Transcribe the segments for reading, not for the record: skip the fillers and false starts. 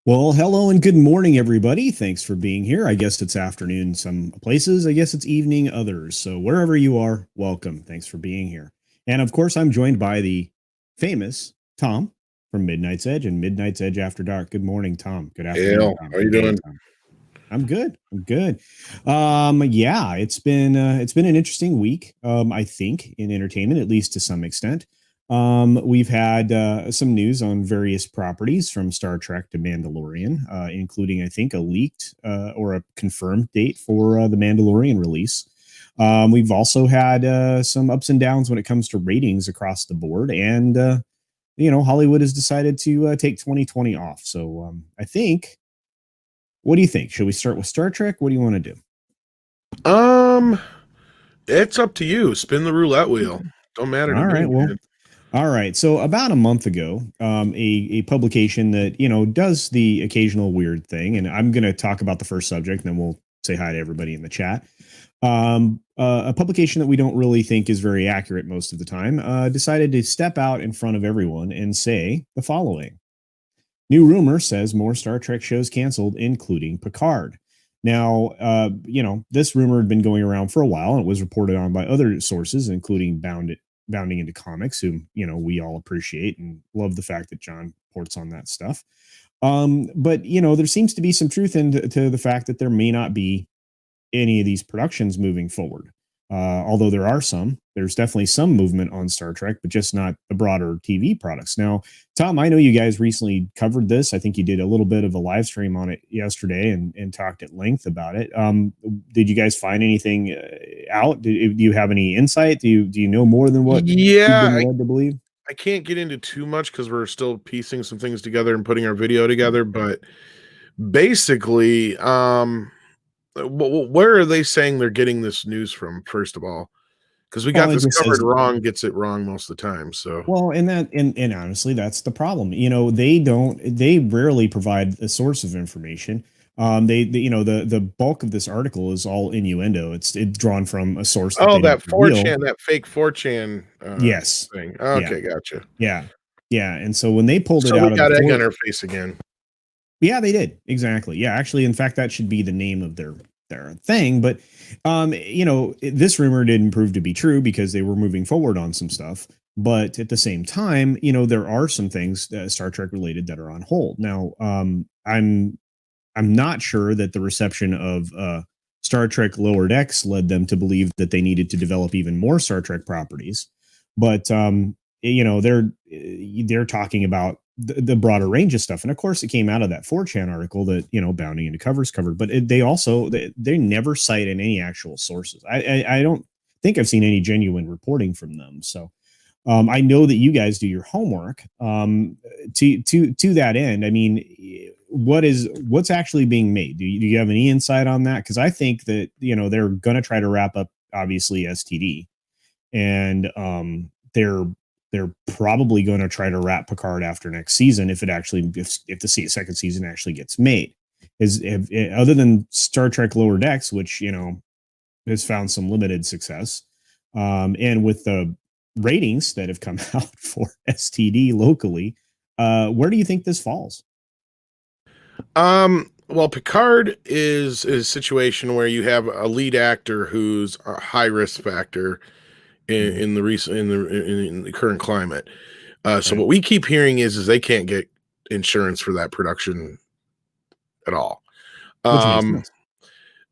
Well, hello and good morning, everybody. Thanks for being here. I guess it's afternoon some places. I guess it's evening others. So wherever you are, welcome. Thanks for being here. And of course, I'm joined by the famous Tom from Midnight's Edge and Midnight's Edge After Dark. Good morning, Tom. Good afternoon. How are you doing? I'm good. Yeah, it's been an interesting week. I think in entertainment, at least to some extent. We've had some news on various properties from Star Trek to Mandalorian, including, I think, a leaked or a confirmed date for the Mandalorian release. We've also had some ups and downs when it comes to ratings across the board. And, Hollywood has decided to take 2020 off. So I think, what do you think? Should we start with Star Trek? What do you want to do? It's up to you. Spin the roulette wheel. Don't matter to me. Well. All right. So about a month ago, a publication that, does the occasional weird thing, and I'm going to talk about the first subject, and then we'll say hi to everybody in the chat. A publication that we don't really think is very accurate most of the time, decided to step out in front of everyone and say the following. New rumor says more Star Trek shows canceled, including Picard. Now, this rumor had been going around for a while, and it was reported on by other sources, including Bounding into Comics, whom we all appreciate and love the fact that John reports on that stuff. But there seems to be some truth into the fact that there may not be any of these productions moving forward. Although there's definitely some movement on Star Trek, but just not the broader TV products. Now, Tom, I know you guys recently covered this. I think you did a little bit of a live stream on it yesterday and talked at length about it. Did you guys find anything out? Do you have any insight? Do you know more than what you've been led to believe? I can't get into too much because we're still piecing some things together and putting our video together. But basically, where are they saying they're getting this news from, first of all? Because we got this covered wrong, gets it wrong most of the time. So and honestly, that's the problem. They rarely provide a source of information. The bulk of this article is all innuendo. It's drawn from a source. That 4chan, that fake 4chan yes thing. Okay, gotcha. Yeah. And so when they pulled it out, we got egg on our face again. Yeah, they did. Exactly. Yeah, actually, in fact, that should be the name of their thing. But, this rumor didn't prove to be true because they were moving forward on some stuff. But at the same time, there are some things Star Trek related that are on hold. Now, I'm not sure that the reception of Star Trek Lower Decks led them to believe that they needed to develop even more Star Trek properties. But, they're talking about the broader range of stuff. And of course, it came out of that 4chan article that, Bounding into Covers covered, but they never cite in any actual sources. I don't think I've seen any genuine reporting from them. So I know that you guys do your homework to that end. I mean, what's actually being made? Do you have any insight on that? Because I think that, they're going to try to wrap up, obviously, STD, and they're probably going to try to wrap Picard after next season if the second season actually gets made. Other than Star Trek Lower Decks, which has found some limited success, and with the ratings that have come out for STD locally, where do you think this falls? Well, Picard is a situation where you have a lead actor who's a high risk factor in the current climate. So what we keep hearing is they can't get insurance for that production at all.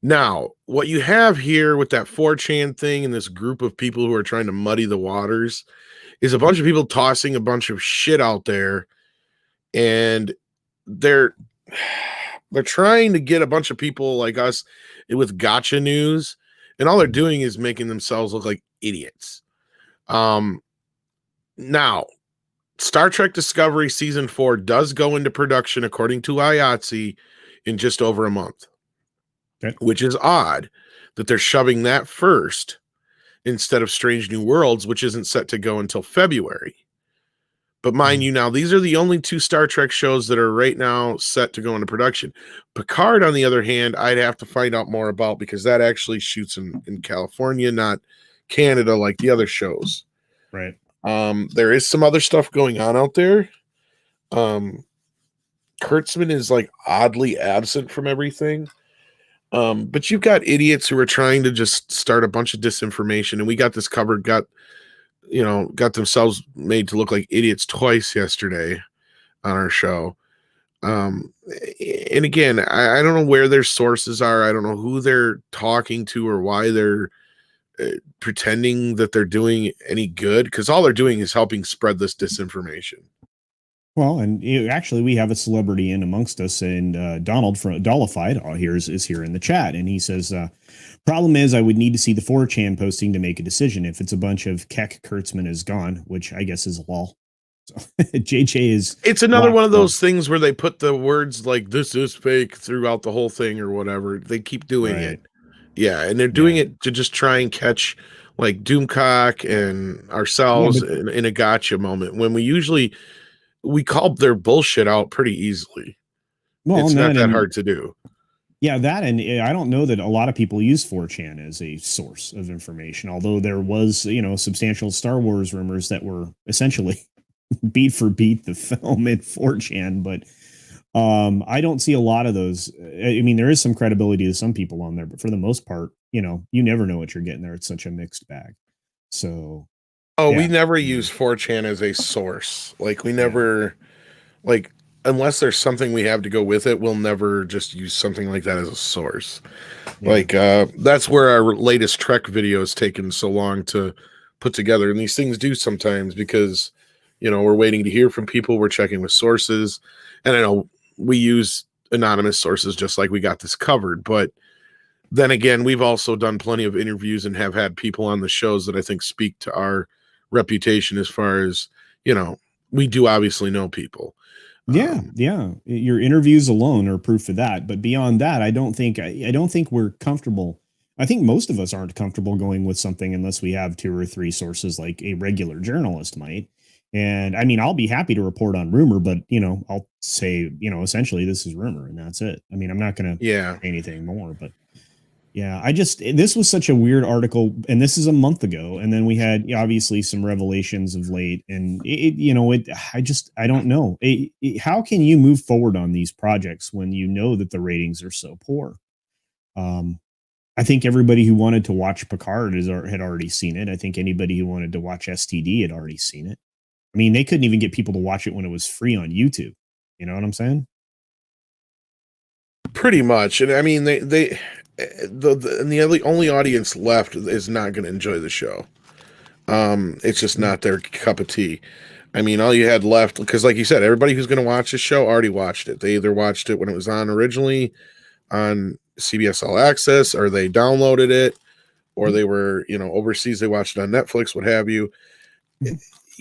Now, what you have here with that 4chan thing and this group of people who are trying to muddy the waters is a bunch of people tossing a bunch of shit out there, and they're trying to get a bunch of people like us with gotcha news, and all they're doing is making themselves look like idiots. Now, Star Trek Discovery Season 4 does go into production, according to IATSE, in just over a month. Okay. Which is odd that they're shoving that first instead of Strange New Worlds, which isn't set to go until February. But mind you, now, these are the only 2 Star Trek shows that are right now set to go into production. Picard, on the other hand, I'd have to find out more about, because that actually shoots in California, not Canada, like the other shows. Right. There is some other stuff going on out there. Kurtzman is like oddly absent from everything. But you've got idiots who are trying to just start a bunch of disinformation, and we got this covered, got themselves made to look like idiots twice yesterday on our show. And again, I don't know where their sources are. I don't know who they're talking to or why they're pretending that they're doing any good, because all they're doing is helping spread this disinformation. Well, and actually, we have a celebrity in amongst us, and Donald from Dollified is here in the chat, and he says, "Problem is, I would need to see the 4chan posting to make a decision. If it's a bunch of Keck, Kurtzman is gone, which I guess is a lol." So JJ is. It's another one of those things where they put the words like "this is fake" throughout the whole thing or whatever. They keep doing it. Yeah, and they're doing it to just try and catch like Doomcock and ourselves in a gotcha moment, when we call their bullshit out pretty easily. Well, it's not that hard to do. Yeah, that, and I don't know that a lot of people use 4chan as a source of information, although there was, substantial Star Wars rumors that were essentially beat for beat the film in 4chan, but I don't see a lot of those. I mean, there is some credibility to some people on there, but for the most part, you never know what you're getting there. It's such a mixed bag. So, we never use 4chan as a source. Like, we never, like, unless there's something we have to go with it, we'll never just use something like that as a source. Yeah. Like, that's where our latest Trek video has taken so long to put together. And these things do sometimes, because, we're waiting to hear from people. We're checking with sources. And I know we use anonymous sources just like we got this covered. But then again, we've also done plenty of interviews and have had people on the shows that I think speak to our reputation, as far as, we do obviously know people. Yeah. Your interviews alone are proof of that. But beyond that, I don't think we're comfortable. I think most of us aren't comfortable going with something unless we have 2 or 3 sources like a regular journalist might. And I mean, I'll be happy to report on rumor, but I'll say, essentially this is rumor and that's it. I mean, I'm not going to say anything more, but yeah, this was such a weird article, and this is a month ago. And then we had obviously some revelations of late, and I don't know. How can you move forward on these projects when you know that the ratings are so poor? I think everybody who wanted to watch Picard had already seen it. I think anybody who wanted to watch STD had already seen it. I mean, they couldn't even get people to watch it when it was free on YouTube. You know what I'm saying? Pretty much. And I mean, the only audience left is not going to enjoy the show. It's just not their cup of tea. I mean, all you had left, because like you said, everybody who's going to watch the show already watched it. They either watched it when it was on originally on CBS All Access, or they downloaded it, or they were, overseas, they watched it on Netflix, what have you.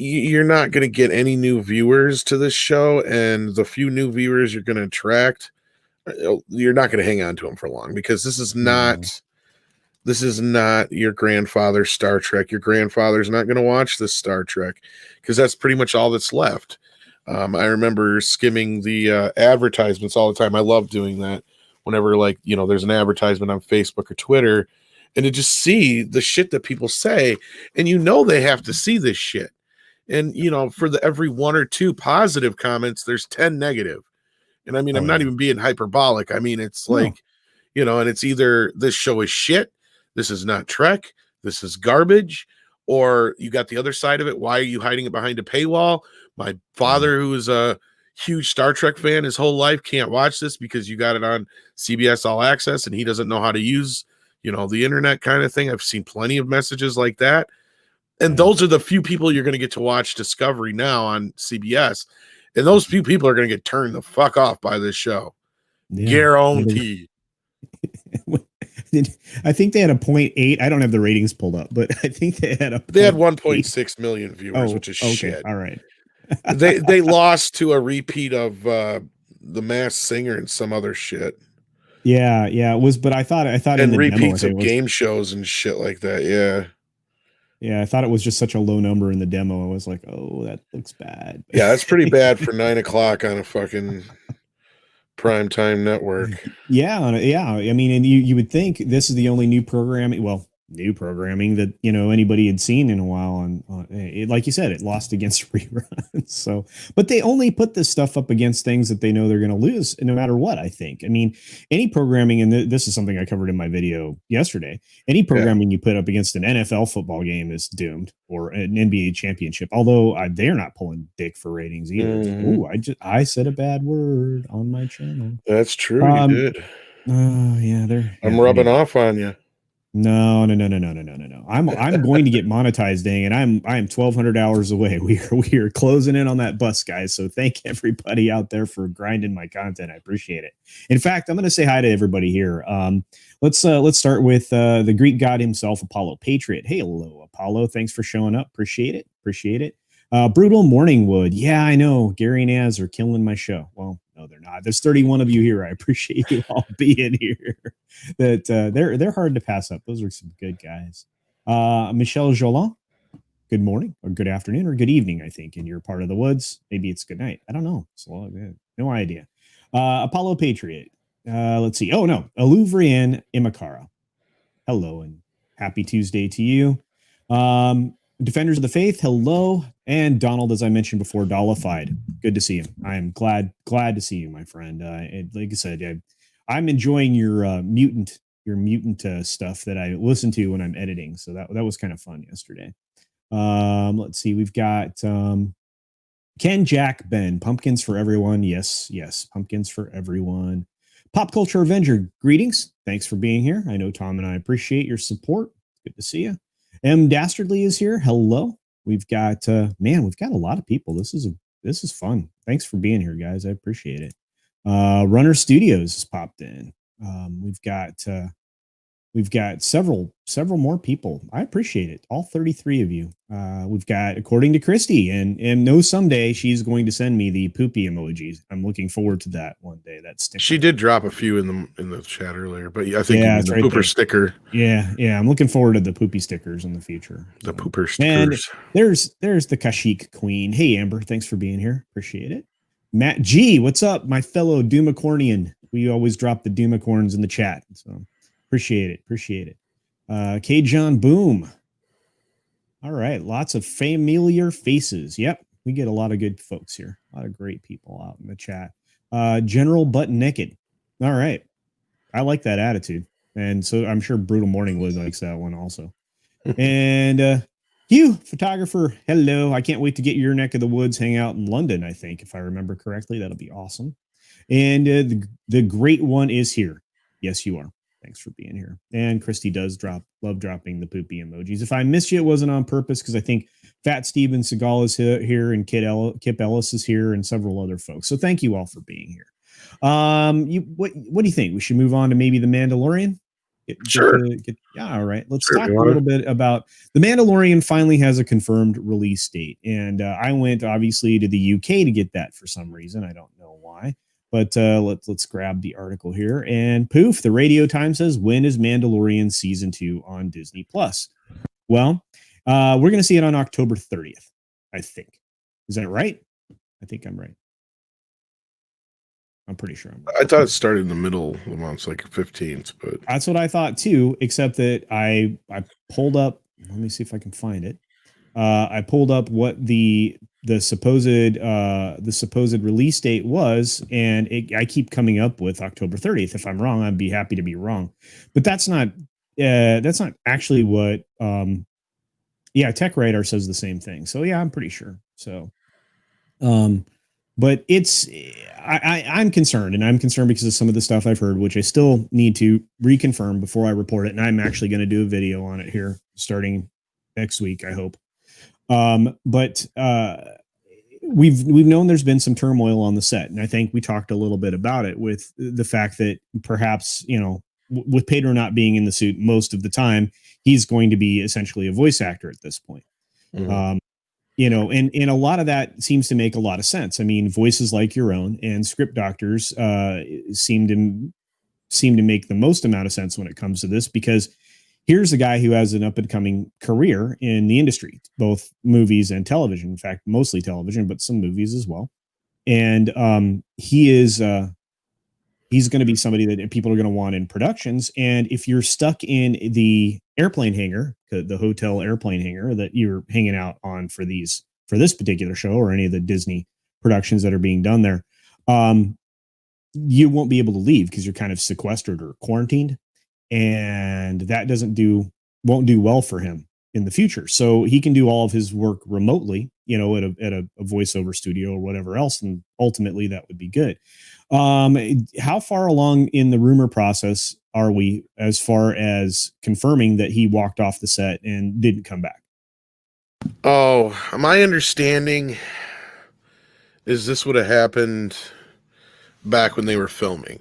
You're not going to get any new viewers to this show, and the few new viewers you're going to attract, you're not going to hang on to them for long, because this is not your grandfather's Star Trek. Your grandfather's not going to watch this Star Trek, because that's pretty much all that's left. I remember skimming the advertisements all the time. I love doing that whenever, there's an advertisement on Facebook or Twitter, and to just see the shit that people say, and they have to see this shit. And, for every 1 or 2 positive comments, there's 10 negative. And I mean, I'm not even being hyperbolic. I mean, it's like, and it's either this show is shit, this is not Trek, this is garbage, or you got the other side of it. Why are you hiding it behind a paywall? My father, who is a huge Star Trek fan his whole life, can't watch this because you got it on CBS All Access and he doesn't know how to use, the internet, kind of thing. I've seen plenty of messages like that. And those are the few people you're going to get to watch Discovery now on CBS. And those few people are going to get turned the fuck off by this show. Yeah. Guarantee. I think they had a 0.8. I don't have the ratings pulled up, but I think they had a They had 0.8. 1.6 million viewers, Oh, which is okay. shit. All right. They lost to a repeat of The Masked Singer and some other shit. Yeah, it was, but I thought in And the demo, I repeats think of it was, game shows and shit like that. Yeah. yeah, I thought it was just such a low number in the demo. I was like, oh, that looks bad. Yeah, that's pretty bad for 9 o'clock on a fucking primetime network. Yeah, I mean, and you would think this is the only new programming, well, new programming that anybody had seen in a while. On it, like you said, it lost against reruns. So, but they only put this stuff up against things that they know they're going to lose, no matter what. I think. I mean, any programming, and this is something I covered in my video yesterday. Any programming you put up against an NFL football game is doomed, or an NBA championship. Although they're not pulling dick for ratings either. Oh, I said a bad word on my channel. That's true. You did. Oh yeah, I'm rubbing anyway. off on you. No. I'm going to get monetized, dang, and I'm 1,200 hours away. We are closing in on that bus, guys. So thank everybody out there for grinding my content. I appreciate it. In fact, I'm going to say hi to everybody here. Let's start with the Greek god himself, Apollo Patriot. Hey, hello, Apollo. Thanks for showing up. Appreciate it. Brutal Morningwood. Yeah, I know. Gary and Az are killing my show. Well, no, they're not. There's 31 of you here. I appreciate you all being here. That they're hard to pass up. Those are some good guys. Michelle Jolan. Good morning, or good afternoon, or good evening. I think in your part of the woods. Maybe it's good night. I don't know. No idea. Apollo Patriot. Let's see. Oh no, Aluvrian Imakara. Hello and happy Tuesday to you. Defenders of the Faith, hello. And Donald, as I mentioned before, Dollified. Good to see you. I am glad to see you, my friend. Like I said, I'm enjoying your mutant stuff that I listen to when I'm editing. So that was kind of fun yesterday. Let's see. We've got Ken, Jack, Ben, pumpkins for everyone. Yes, pumpkins for everyone. Pop Culture Avenger, greetings. Thanks for being here. I know Tom and I appreciate your support. Good to see you. M. Dastardly is here. Hello. We've got we've got a lot of people. This is fun. Thanks for being here, guys. I appreciate it. Runner Studios has popped in. We've got several more people. I appreciate it. All 33 of you. We've got, according to Christy, and no, someday she's going to send me the poopy emojis. I'm looking forward to that one day. That's She did drop a few in the chat earlier, but I think it's the right pooper there. sticker. Yeah. I'm looking forward to the poopy stickers in the future. The pooper stickers. And there's the Kashyyyk Queen. Hey, Amber, thanks for being here. Appreciate it. Matt G, what's up, my fellow Doomacornian? We always drop the Doomacorns in the chat, so appreciate it. K. John Boom. All right, lots of familiar faces. Yep, we get a lot of good folks here. A lot of great people out in the chat. General Butt Naked. All right, I like that attitude, and so I'm sure Brutal Morningwood likes that one also. And Hugh, photographer, hello. I can't wait to get your neck of the woods, hang out in London, I think, if I remember correctly. That'll be awesome. And the great one is here. Yes, you are. Thanks for being here. And Christy does love dropping the poopy emojis. If I missed you, it wasn't on purpose, because I think Fat Steven Seagal is here, and Kip Ellis is here, and several other folks. So thank you all for being here. What do you think? We should move on to maybe The Mandalorian? Sure. All right. Let's talk a little bit about The Mandalorian. Finally has a confirmed release date, and I went obviously to the UK to get that for some reason. I don't know why, but let's grab the article here. And poof, the Radio Times says, when is Mandalorian season 2 on Disney Plus? Well, we're going to see it on October 30th, I think. Is that right? I think I'm right. I'm pretty sure I'm right. I thought it started in the middle of the month, like 15th, but that's what I thought too, except that I pulled up, let me see if I can find it. I pulled up what the supposed release date was, and I keep coming up with October 30th. If I'm wrong, I'd be happy to be wrong, but that's not actually what Tech Radar says the same thing. So yeah, I'm pretty sure. So but I'm concerned, and I'm concerned because of some of the stuff I've heard, which I still need to reconfirm before I report it. And I'm actually going to do a video on it here starting next week, I hope. But we've known there's been some turmoil on the set, and I think we talked a little bit about it with the fact that perhaps with Pedro not being in the suit most of the time, he's going to be essentially a voice actor at this point. Mhm. And a lot of that seems to make a lot of sense. I mean, voices like your own and script doctors seem to make the most amount of sense when it comes to this, because here's a guy who has an up and coming career in the industry, both movies and television. In fact, mostly television, but some movies as well. And he's going to be somebody that people are going to want in productions. And if you're stuck in the airplane hangar, the hotel airplane hangar that you're hanging out on for this particular show or any of the Disney productions that are being done there, you won't be able to leave because you're kind of sequestered or quarantined, and that won't do well for him in the future. So he can do all of his work remotely, at a voiceover studio or whatever else, and ultimately that would be good. How far along in the rumor process are we as far as confirming that he walked off the set and didn't come back? Oh, my understanding is this would have happened back when they were filming.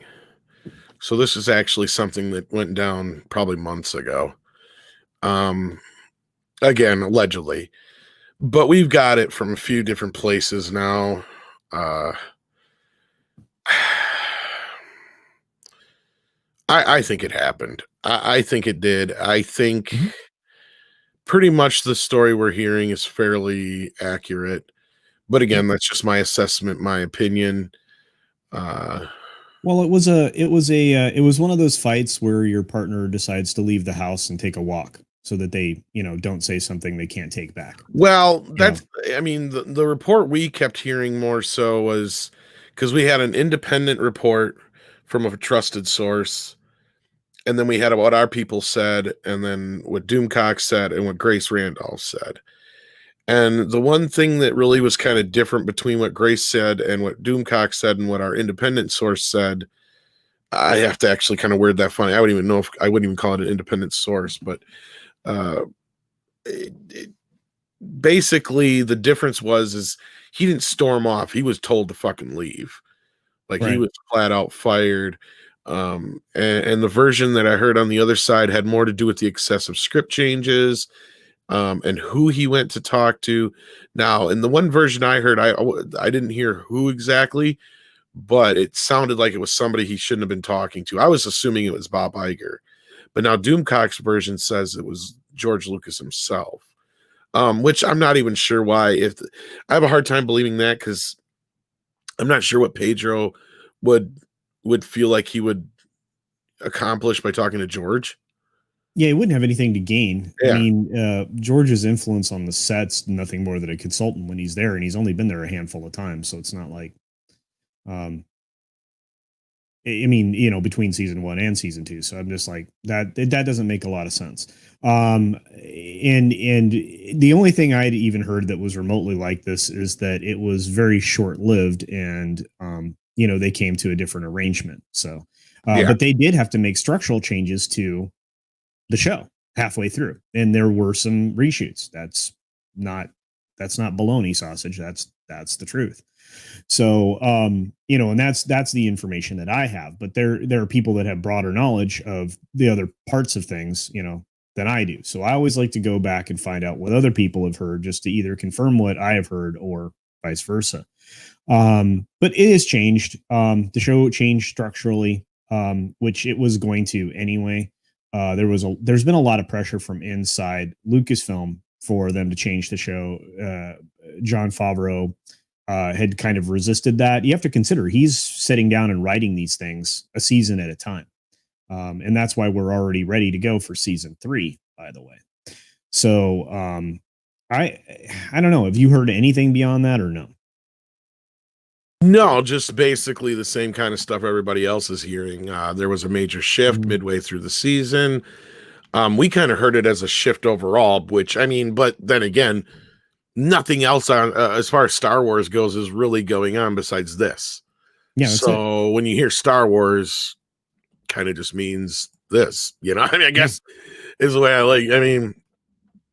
So this is actually something that went down probably months ago. Again, allegedly, but we've got it from a few different places now. I think it happened. I think it did. I think pretty much the story we're hearing is fairly accurate. But again, that's just my assessment, my opinion. Well, it was one of those fights where your partner decides to leave the house and take a walk so that they, don't say something they can't take back. Well, I mean, the report we kept hearing more so was because we had an independent report from a trusted source, and then we had what our people said, and then what Doomcock said, and what Grace Randolph said. And the one thing that really was kind of different between what Grace said and what Doomcock said and what our independent source said, I have to actually kind of word that funny. I wouldn't even call it an independent source, but basically the difference is he didn't storm off. He was told to fucking leave. Like he was flat out fired. And the version that I heard on the other side had more to do with the excessive script changes, and who he went to talk to. Now, in the one version I heard, I didn't hear who exactly, but it sounded like it was somebody he shouldn't have been talking to. I was assuming it was Bob Iger, but now Doomcock's version says it was George Lucas himself, which I'm not even sure why. I have a hard time believing that, because I'm not sure what Pedro would feel like he would accomplish by talking to George. Yeah, he wouldn't have anything to gain. Yeah. I mean, George's influence on the set's nothing more than a consultant when he's there, and he's only been there a handful of times, so it's not like, I mean, between season 1 and season 2. So I'm just like, that doesn't make a lot of sense. And the only thing I'd even heard that was remotely like this is that it was very short lived, and they came to a different arrangement. So, but they did have to make structural changes to the show halfway through, and there were some reshoots. That's not baloney sausage. That's the truth. So, and that's the information that I have, but there are people that have broader knowledge of the other parts of things, than I do. So I always like to go back and find out what other people have heard, just to either confirm what I have heard or vice versa. But it has changed. The show changed structurally, which it was going to anyway. There's been a lot of pressure from inside Lucasfilm for them to change the show. Jon Favreau had kind of resisted that. You have to consider he's sitting down and writing these things a season at a time. And that's why we're already ready to go for season 3, by the way. So I don't know. Have you heard anything beyond that or no? No, just basically the same kind of stuff everybody else is hearing. There was a major shift midway through the season. We kind of heard it as a shift overall, which, I mean, but then again, nothing else on as far as Star Wars goes is really going on besides this. Yeah. So when you hear Star Wars, kind of just means this, I mean, I guess is the way I mean.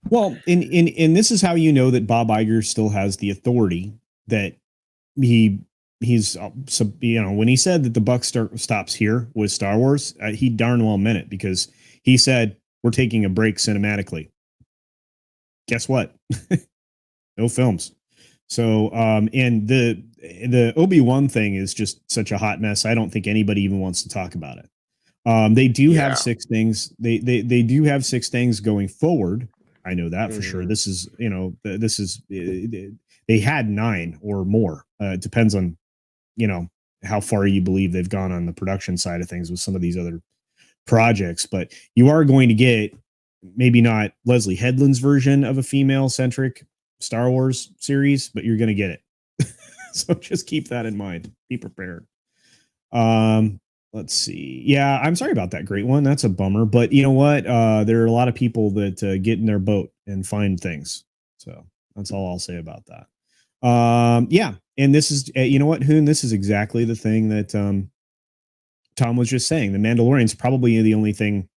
Well, in this is how you know that Bob Iger still has the authority that he he's so, when he said that the buck stops here with Star Wars, he darn well meant it, because he said we're taking a break cinematically. Guess what? No films. So and the Obi-Wan thing is just such a hot mess. I don't think anybody even wants to talk about it. They do have 6 things. They do have 6 things going forward. I know that for sure. This is, this is, they had 9 or more. It depends on, how far you believe they've gone on the production side of things with some of these other projects. But you are going to get maybe not Leslie Headland's version of a female centric Star Wars series, but you're going to get it. So just keep that in mind. Be prepared. Let's see. Yeah, I'm sorry about that. Great one. That's a bummer. But you know what? There are a lot of people that get in their boat and find things. So that's all I'll say about that. Yeah. And this is, you know what, Hoon? This is exactly the thing that Tom was just saying. The Mandalorian's probably the only thing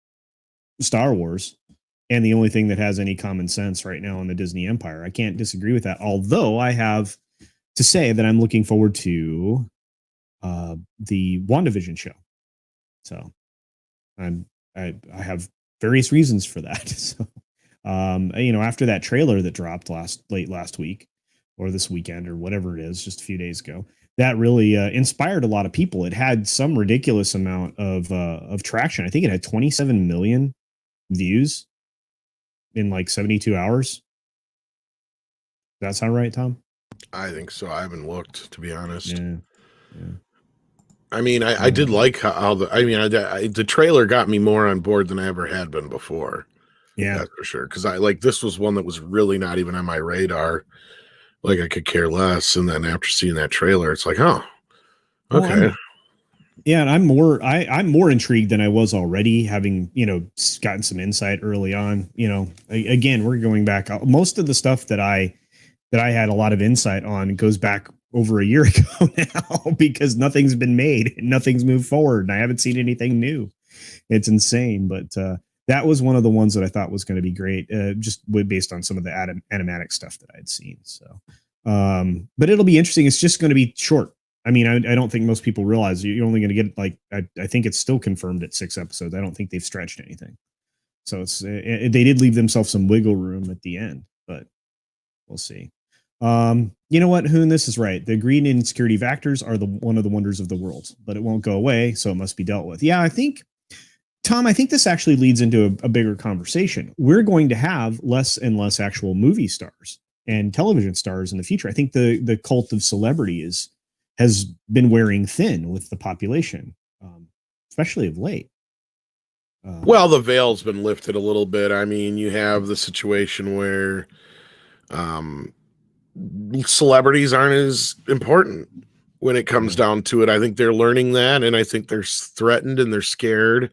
Star Wars and the only thing that has any common sense right now in the Disney empire. I can't disagree with that. Although I have to say that I'm looking forward to the WandaVision show. So I have various reasons for that. So, after that trailer that dropped late last week or this weekend or whatever it is, just a few days ago, that really inspired a lot of people. It had some ridiculous amount of traction. I think it had 27 million views in like 72 hours. Does that sound right, Tom? I think so. I haven't looked, to be honest. Yeah. I mean, I did like how the trailer got me more on board than I ever had been before. Yeah, that's for sure. Because this was one that was really not even on my radar. Like, I could care less. And then after seeing that trailer, it's like, oh, okay. And I'm more intrigued than I was already, having, gotten some insight early on. Again, we're going back. Most of the stuff that I had a lot of insight on goes back over a year ago now, because nothing's been made and nothing's moved forward, and I haven't seen anything new. It's insane. But that was one of the ones that I thought was going to be great, just based on some of the animatic stuff that I'd seen. So, but it'll be interesting. It's just going to be short. I mean, I don't think most people realize you're only going to get I think it's still confirmed at 6 episodes. I don't think they've stretched anything. So they did leave themselves some wiggle room at the end, but we'll see. You know what, Hoon, this is right. The greed and insecurity of actors are one of the wonders of the world, but it won't go away, so it must be dealt with. Yeah, I think, Tom, this actually leads into a bigger conversation. We're going to have less and less actual movie stars and television stars in the future. I think the cult of celebrity has been wearing thin with the population, especially of late. Well, the veil's been lifted a little bit. I mean, you have the situation where celebrities aren't as important when it comes down to it. I think they're learning that, and I think they're threatened and they're scared.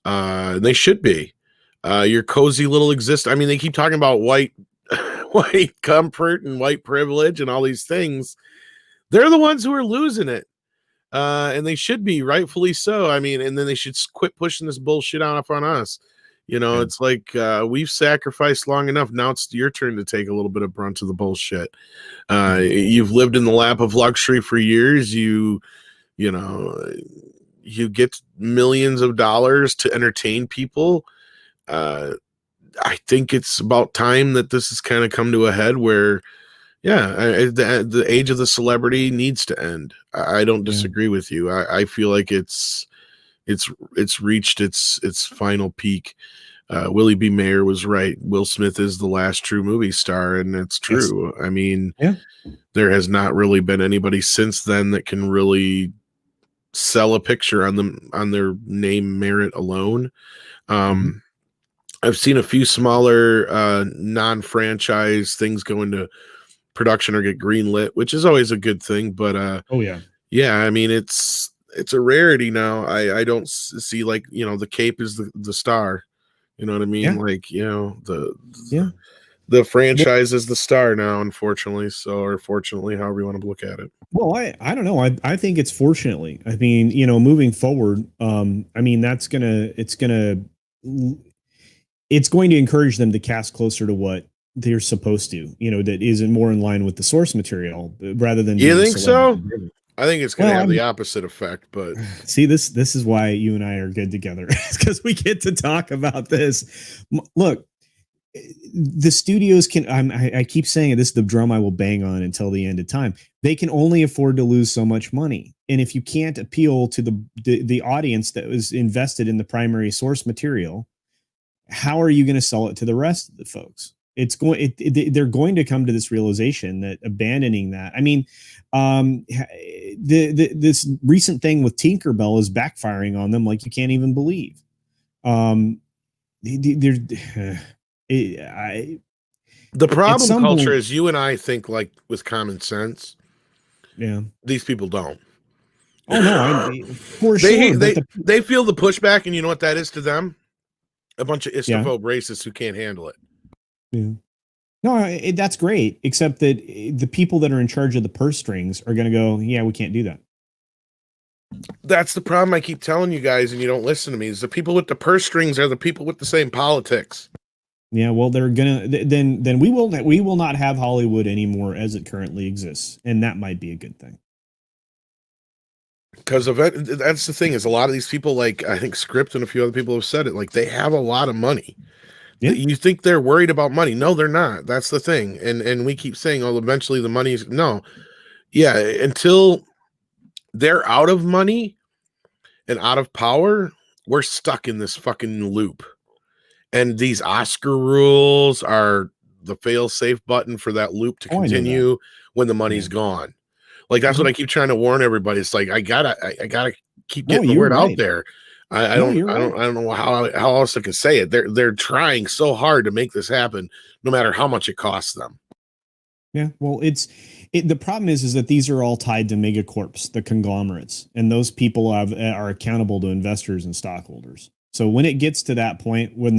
They should be. Your cozy little I mean, they keep talking about white comfort and white privilege and all these things. They're the ones who are losing it. And they should be, rightfully so. I mean, and then they should quit pushing this bullshit off on us. It's like, we've sacrificed long enough. Now it's your turn to take a little bit of brunt of the bullshit. You've lived in the lap of luxury for years. You get millions of dollars to entertain people. I think it's about time that this has kind of come to a head where, the age of the celebrity needs to end. I don't disagree with you. I feel like it's reached its final peak. Willie B. Mayer was right. Will Smith is the last true movie star, and it's true. I mean, there has not really been anybody since then that can really sell a picture on their name merit alone. I've seen a few smaller non-franchise things go into production or get greenlit, which is always a good thing. But I mean, it's a rarity now. I don't see, like, the cape is the star. You know what I mean? Like, the franchise is the star now, unfortunately. So, or fortunately, however you want to look at it. Well, I don't know. I think it's fortunately. I mean, moving forward, I mean, it's going to encourage them to cast closer to what they're supposed to, that isn't more in line with the source material rather than You being think so? driven. I think it's going to have the opposite effect, but see, this is why you and I are good together, because we get to talk about this. Look, the studios can, I keep saying it, this is the drum I will bang on until the end of time. They can only afford to lose so much money. And if you can't appeal to the audience that was invested in the primary source material, how are you going to sell it to the rest of the folks? They're going to come to this realization that abandoning that, I mean, this recent thing with Tinkerbell is backfiring on them like you can't even believe. The problem, Culture, is you and I think like with common sense. Yeah. These people don't. Oh no, for sure. They feel the pushback, and you know what that is to them? A bunch of istophobe racists who can't handle it. Yeah. No, that's great, except that the people that are in charge of the purse strings are going to go, yeah, we can't do that. That's the problem I keep telling you guys, and you don't listen to me, is the people with the purse strings are the people with the same politics. Yeah, well, they're gonna then we will not have Hollywood anymore as it currently exists, and that might be a good thing. Because of it, that's the thing, is a lot of these people, like I think Script and a few other people have said it, like they have a lot of money. Yeah. You think they're worried about money? No, they're not. That's the thing, and we keep saying, oh, eventually the money's no, yeah, until they're out of money and out of power, we're stuck in this fucking loop. And these Oscar rules are the fail-safe button for that loop to continue when the money's gone. Like that's what I keep trying to warn everybody. It's like I gotta keep getting the word out there. I don't know how else I can say it. They're trying so hard to make this happen, no matter how much it costs them. Yeah, well, the problem is that these are all tied to megacorps, the conglomerates, and those people are accountable to investors and stockholders. So when it gets to that point, when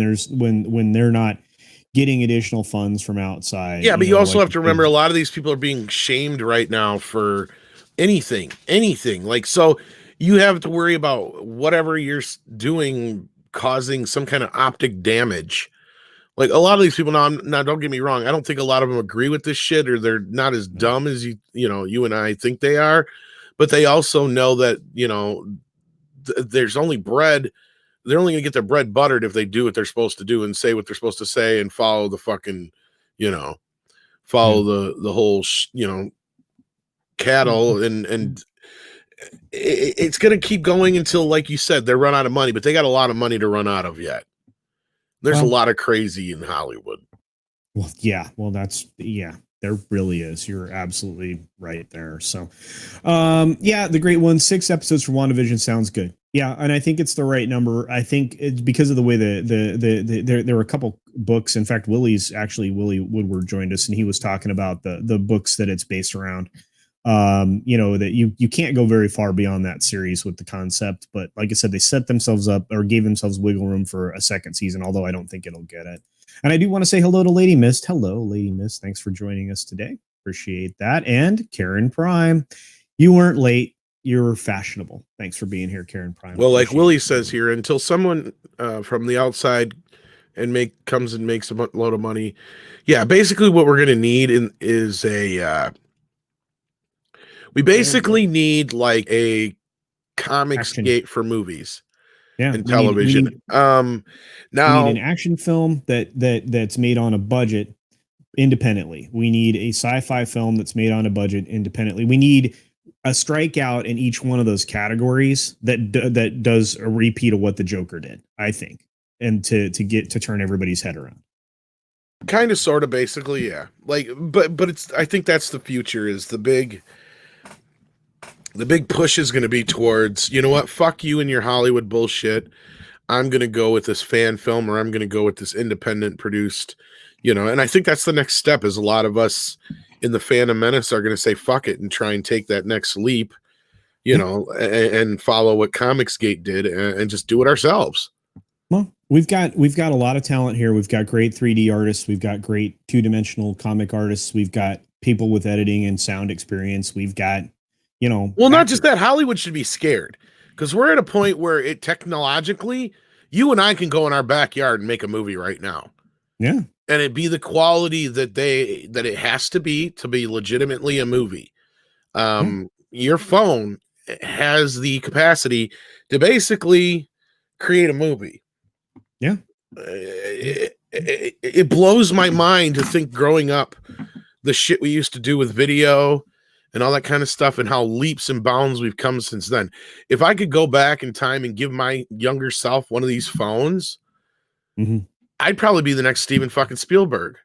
they're not getting additional funds from outside, but you also have to remember a lot of these people are being shamed right now for anything. Like, so you have to worry about whatever you're doing causing some kind of optic damage. Like a lot of these people now, don't get me wrong, I don't think a lot of them agree with this shit, or they're not as dumb as you and I think they are, but they also know that there's only bread. They're only gonna get their bread buttered if they do what they're supposed to do and say what they're supposed to say and follow the fucking, follow the whole cattle, and it's gonna keep going until, like you said, they run out of money. But they got a lot of money to run out of yet. There's a lot of crazy in Hollywood. Well, yeah. Well, there really is. You're absolutely right there. So, the great one, 6 episodes for WandaVision sounds good. Yeah, and I think it's the right number. I think it's because of the way there were a couple books. In fact, Willie Woodward joined us, and he was talking about the books that it's based around. That you can't go very far beyond that series with the concept. But like I said, they set themselves up or gave themselves wiggle room for a second season, although I don't think it'll get it. And I do want to say hello to Lady Mist. Hello, Lady Mist. Thanks for joining us today. Appreciate that. And Karen Prime. You weren't late. You're fashionable. Thanks for being here, Karen Prime. Well, like Willie says here, until someone from the outside comes and makes a load of money. Yeah, basically what we're going to need is we basically need like a comics gate for movies. Yeah, and television. Now we need an action film that's made on a budget independently. We need a sci-fi film that's made on a budget independently. We need a strikeout in each one of those categories that does a repeat of what the Joker did, I think, and to turn everybody's head around. Kind of, sort of, basically, yeah. Like, but it's. I think that's the future. Is the big push is going to be towards, you know what? Fuck you and your Hollywood bullshit. I'm going to go with this fan film, or I'm going to go with this independent produced, and I think that's the next step. Is a lot of us in the Phantom Menace are going to say fuck it and try and take that next leap, and follow what Comicsgate did and just do it ourselves. Well, we've got a lot of talent here. We've got great 3D artists. We've got great 2-dimensional comic artists. We've got people with editing and sound experience. We've got, not just that. Hollywood should be scared, because we're at a point where technologically, you and I can go in our backyard and make a movie right now. Yeah. and it be the quality that it has to be legitimately a movie. Your phone has the capacity to basically create a movie. Yeah. It blows my mind to think growing up the shit we used to do with video and all that kind of stuff and how leaps and bounds we've come since then. If I could go back in time and give my younger self one of these phones, I'd probably be the next Steven fucking Spielberg.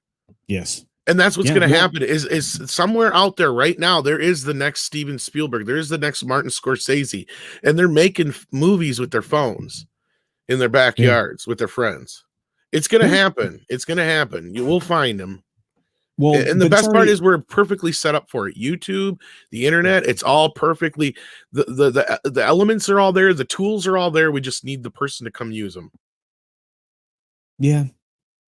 Yes. And that's what's going to happen is somewhere out there right now, there is the next Steven Spielberg. There is the next Martin Scorsese, and they're making movies with their phones in their backyards with their friends. It's going to happen. It's going to happen. You will find them. Well, and the best part is we're perfectly set up for it. YouTube, the internet, it's all perfectly, the elements are all there. The tools are all there. We just need the person to come use them. Yeah.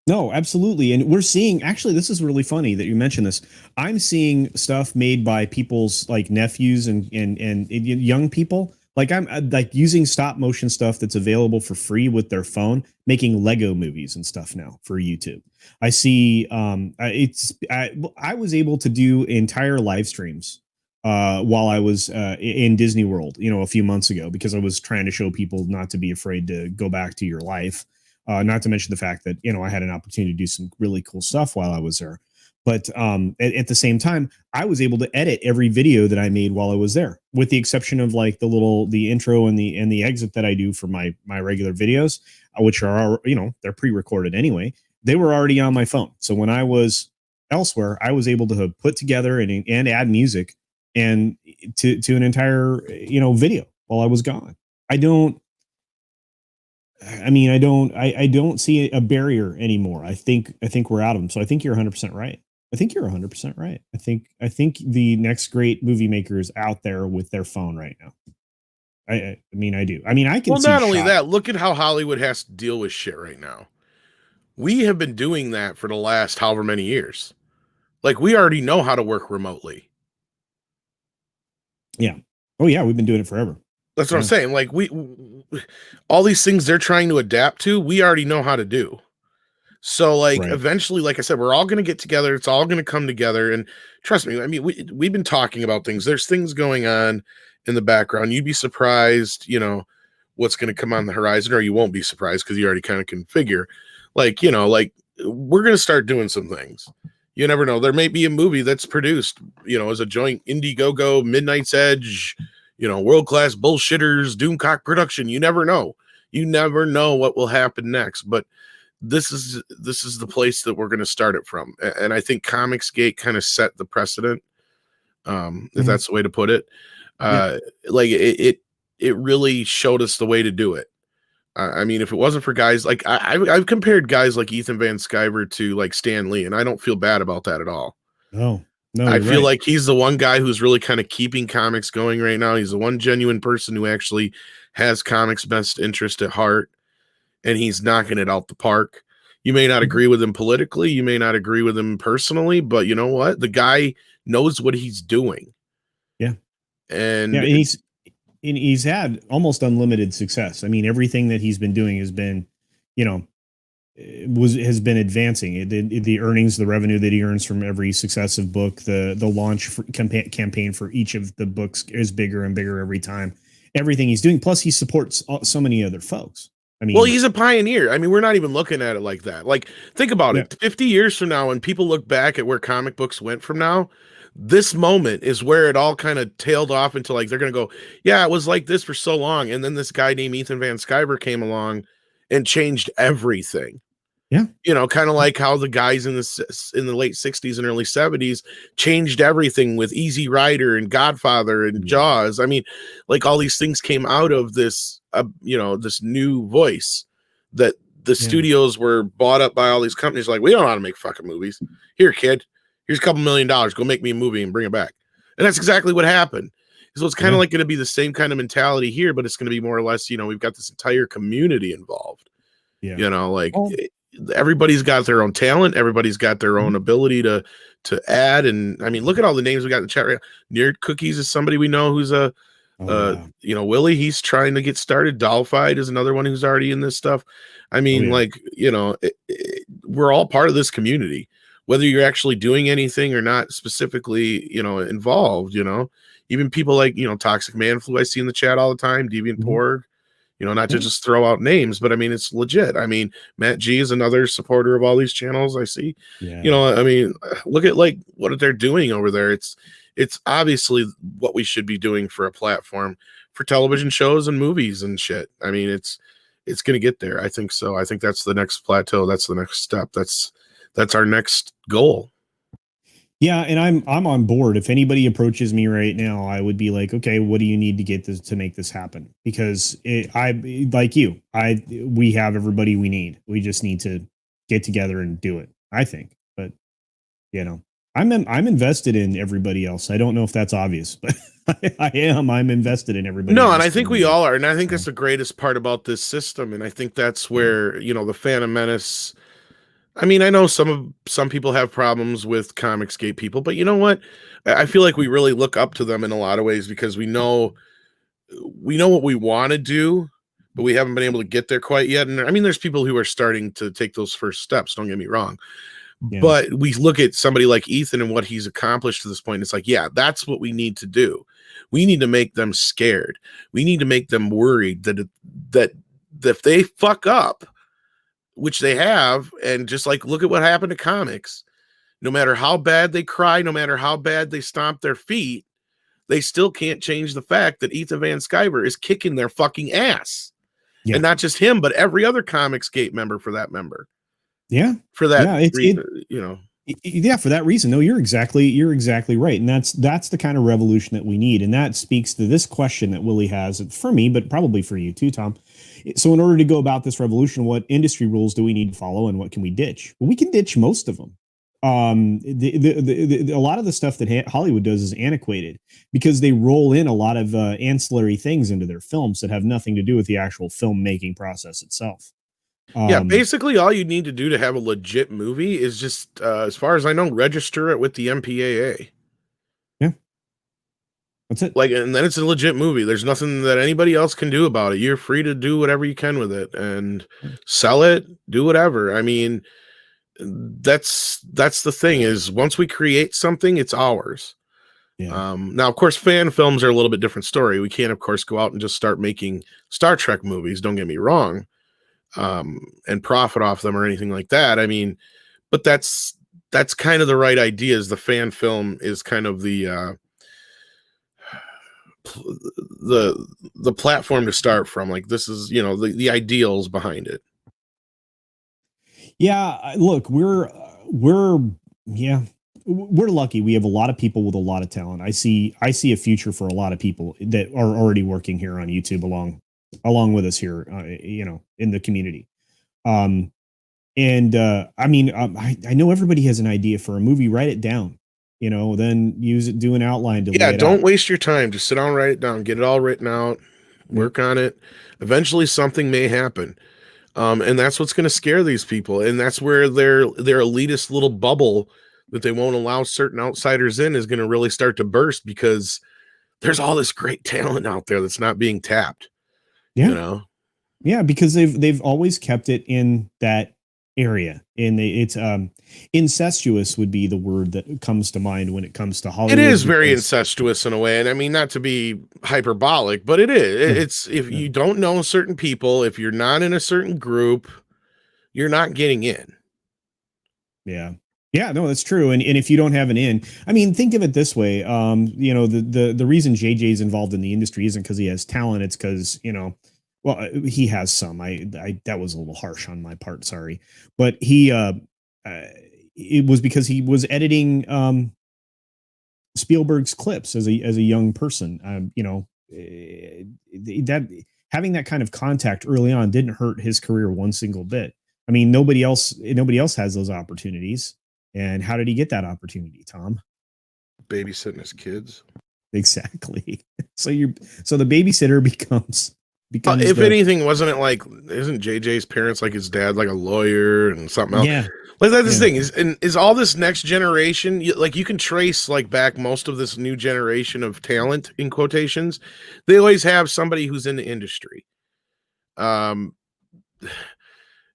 No, absolutely. And we're seeing, actually, this is really funny that you mentioned this. I'm seeing stuff made by people's like nephews and young people. Like I'm like using stop motion stuff that's available for free with their phone, making Lego movies and stuff now for YouTube. I see I was able to do entire live streams while I was in Disney World, a few months ago, because I was trying to show people not to be afraid to go back to your life. Not to mention the fact that, I had an opportunity to do some really cool stuff while I was there. But at the same time, I was able to edit every video that I made while I was there, with the exception of like the intro and the exit that I do for my regular videos, which are, they're pre-recorded anyway. They were already on my phone. So when I was elsewhere, I was able to put together and add music and to an entire, video while I was gone. I don't see a barrier anymore. I think we're out of them. So I think you're 100% right. I think the next great movie maker is out there with their phone right now. I do. I can. Well, not only that, look at how Hollywood has to deal with shit right now. We have been doing that for the last however many years. Like, we already know how to work remotely. Yeah. Oh yeah, we've been doing it forever. That's what I'm saying. Like, all these things they're trying to adapt to, we already know how to do. So like eventually, like I said, we're all going to get together. It's all going to come together. And trust me, we've been talking about things. There's things going on in the background. You'd be surprised, what's going to come on the horizon, or you won't be surprised because you already kind of can figure. Like, we're going to start doing some things. You never know. There may be a movie that's produced, as a joint Indiegogo, Midnight's Edge, world-class bullshitters, Doomcock production. You never know. You never know what will happen next. But this is the place that we're going to start it from. And I think Comicsgate kind of set the precedent, if that's the way to put it. Like it really showed us the way to do it. If it wasn't for guys like I've compared guys like Ethan Van Sciver to like Stan Lee, and I don't feel bad about that at all. No, I feel like he's the one guy who's really kind of keeping comics going right now. He's the one genuine person who actually has comics' best interest at heart, and he's knocking it out the park. You may not agree with him politically, you may not agree with him personally, but you know what? The guy knows what he's doing. Yeah. And he's had almost unlimited success. Everything that he's been doing has been, has been advancing. The earnings, the revenue that he earns from every successive book, the launch campaign for each of the books is bigger and bigger every time. Everything he's doing. Plus, he supports so many other folks. Well, he's a pioneer. We're not even looking at it like that. Like, think about it. 50 years from now, when people look back at where comic books went from now, this moment is where it all kind of tailed off into like, they're going to go, yeah, it was like this for so long. And then this guy named Ethan Van Sciver came along and changed everything. Yeah. Kind of like how the guys in the late 60s and early 70s changed everything with Easy Rider and Godfather and Jaws. Like all these things came out of this, this new voice that the studios were bought up by all these companies. Like, we don't know how to make fucking movies. Here, kid, here's a couple $1 million. Go make me a movie and bring it back. And that's exactly what happened. So it's kind of like going to be the same kind of mentality here, but it's going to be more or less, we've got this entire community involved. Everybody's got their own talent. Everybody's got their own ability to add. And look at all the names we got in the chat right now. Nerd Cookies is somebody we know who's a Oh yeah. Willie, he's trying to get started. Dollfied is another one who's already in this stuff. I Oh mean, yeah. we're all part of this community, whether you're actually doing anything or not specifically, involved, even people like, Toxic Man Flu, I see in the chat all the time, Deviant Mhm. Porg, not to Yeah. just throw out names, but I mean, it's legit. I mean, Matt G is another supporter of all these channels I see. Yeah. I mean, look at like what they're doing over there. It's obviously what we should be doing for a platform for television shows and movies and shit. I mean, it's going to get there. I think so. I think that's the next plateau. That's the next step. That's our next goal. Yeah, and I'm on board. If anybody approaches me right now, I would be like, okay, what do you need to get this to make this happen? Because like you, we have everybody we need. We just need to get together and do it. I think, but I'm invested in everybody else. I don't know if that's obvious, but I am. I'm invested in everybody. No, in and this I think we community. all are, and I think that's the greatest part about this system. And I think that's where the Phantom Menace. I mean, I know some people have problems with Comicsgate people, but you know what? I feel like we really look up to them in a lot of ways because we know what we want to do, but we haven't been able to get there quite yet. And I mean, there's people who are starting to take those first steps. Don't get me wrong, Yeah. but we look at somebody like Ethan and what he's accomplished to this point. It's like, yeah, that's what we need to do. We need to make them scared. We need to make them worried that if they fuck up, which they have, and just like look at what happened to comics, no matter how bad they cry, no matter how bad they stomp their feet, they still can't change the fact that Ethan Van Sciver is kicking their fucking ass. Yeah. And not just him, but every other Comicsgate member for that member. Yeah. For that Yeah, reason, yeah, for that reason. No, you're exactly right. And that's the kind of revolution that we need. And that speaks to this question that Willie has for me, but probably for you too, Tom. So in order to go about this revolution, what industry rules do we need to follow and what can we ditch? Well, we can ditch most of them. A lot of the stuff that Hollywood does is antiquated because they roll in a lot of ancillary things into their films that have nothing to do with the actual filmmaking process itself. Yeah, basically all you need to do to have a legit movie is just, as far as I know, register it with the MPAA. Yeah, that's it. And then it's a legit movie. There's nothing that anybody else can do about it. You're free to do whatever you can with it and sell it, do whatever. I mean, that's the thing is once we create something, it's ours. Yeah. Now, of course, fan films are a little bit different story. We can't, of course, go out and just start making Star Trek movies. Don't get me wrong. And profit off them or anything like that. I mean, but that's kind of the right idea. Is the fan film is kind of the platform to start from. Like this is the ideals behind it. Yeah, look, we're lucky. We have a lot of people with a lot of talent. I see a future for a lot of people that are already working here on YouTube along with us here, in the community. I mean, I know everybody has an idea for a movie. Write it down, then use it, do an outline to lay it Don't out. waste your time. Just sit down, write it down, get it all written out, work on it. Eventually something may happen. And that's what's going to scare these people. And that's where their elitist little bubble that they won't allow certain outsiders in is going to really start to burst because there's all this great talent out there that's not being tapped. Yeah. Yeah, because they've always kept it in that area. And it's incestuous would be the word that comes to mind when it comes to Hollywood. It is very incestuous in a way. And I mean, not to be hyperbolic, but it is. It's if you don't know certain people, if you're not in a certain group, you're not getting in. Yeah. Yeah, no, that's true. And if you don't have an in, I mean, think of it this way. The reason JJ's involved in the industry isn't because he has talent. It's because, well, he has some. That was a little harsh on my part. Sorry, but it was because he was editing Spielberg's clips as a young person. That having that kind of contact early on didn't hurt his career one single bit. I mean, nobody else has those opportunities. And how did he get that opportunity, Tom? Babysitting his kids. Exactly. So the babysitter becomes if anything, wasn't it like, isn't JJ's parents like his dad, like a lawyer and something else? Yeah. Like that's the thing is all this next generation, like you can trace like back most of this new generation of talent in quotations. They always have somebody who's in the industry. Um,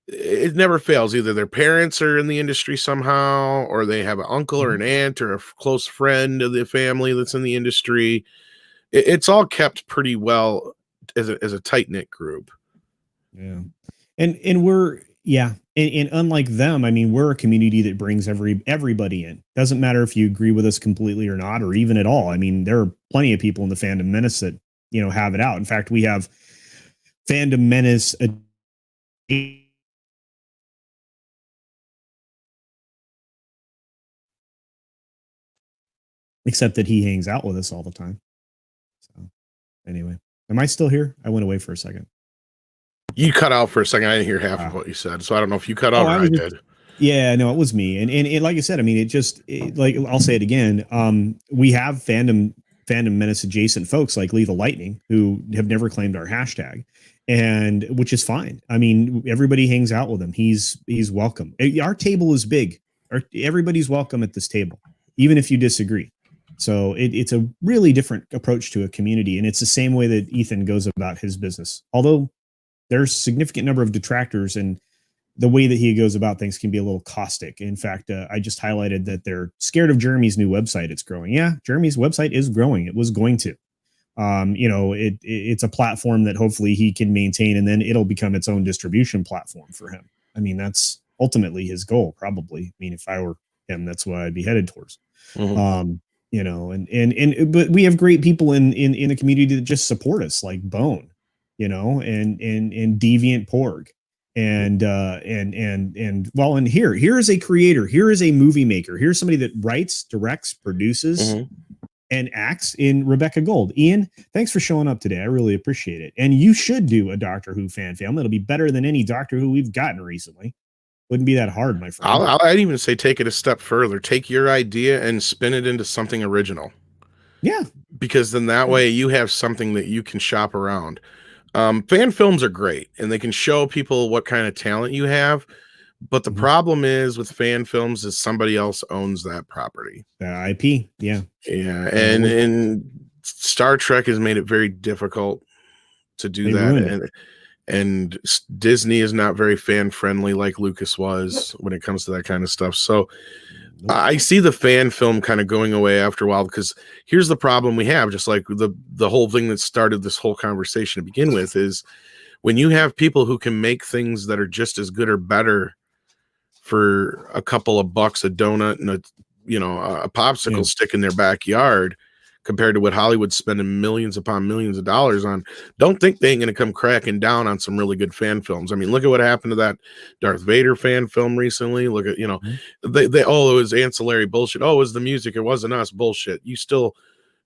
it never fails. Either their parents are in the industry somehow, or they have an uncle or an aunt or a close friend of the family that's in the industry. It's all kept pretty well as a tight knit group. Yeah, and we're and unlike them, I mean, we're a community that brings everybody in. Doesn't matter if you agree with us completely or not, or even at all. I mean, there are plenty of people in the Fandom Menace that have it out. In fact, we have Fandom Menace except that he hangs out with us all the time. So anyway, am I still here? I went away for a second. You cut out for a second. I didn't hear half of what you said, so I don't know if you cut out or I did. Yeah, no, it was me. And like I said, I mean, like I'll say it again. We have Fandom Menace adjacent folks like Lethal Lightning who have never claimed our hashtag, and which is fine. I mean, everybody hangs out with him. He's welcome. Our table is big. Everybody's welcome at this table, even if you disagree. So it's a really different approach to a community, and it's the same way that Ethan goes about his business. Although there's a significant number of detractors, and the way that he goes about things can be a little caustic. In fact, I just highlighted that they're scared of Jeremy's new website. It's growing. Yeah, Jeremy's website is growing. It was going to. It's a platform that hopefully he can maintain, and then it'll become its own distribution platform for him. I mean, that's ultimately his goal, probably. I mean, if I were him, that's what I'd be headed towards. Mm-hmm. But we have great people in the community that just support us, like Bone, and Deviant Porg. And here is a creator, here is a movie maker, here's somebody that writes, directs, produces, and acts in Rebecca Gold. Ian, thanks for showing up today. I really appreciate it. And you should do a Doctor Who fan film. It'll be better than any Doctor Who we've gotten recently. Wouldn't be that hard, my friend. I'd even say take it a step further. Take your idea and spin it into something original. Yeah. Because then that way you have something that you can shop around. Fan films are great, and they can show people what kind of talent you have. But the problem is with fan films is somebody else owns that property. The IP. Yeah. Yeah. And Star Trek has made it very difficult to do that. And Disney is not very fan friendly like Lucas was when it comes to that kind of stuff. So I see the fan film kind of going away after a while, because here's the problem we have, just like the whole thing that started this whole conversation to begin with, is when you have people who can make things that are just as good or better for a couple of bucks, a donut and a popsicle stick in their backyard, compared to what Hollywood's spending millions upon millions of dollars on, don't think they ain't going to come cracking down on some really good fan films. I mean, look at what happened to that Darth Vader fan film recently. Look at, it was ancillary bullshit. Oh, it was the music. It wasn't us. Bullshit. You still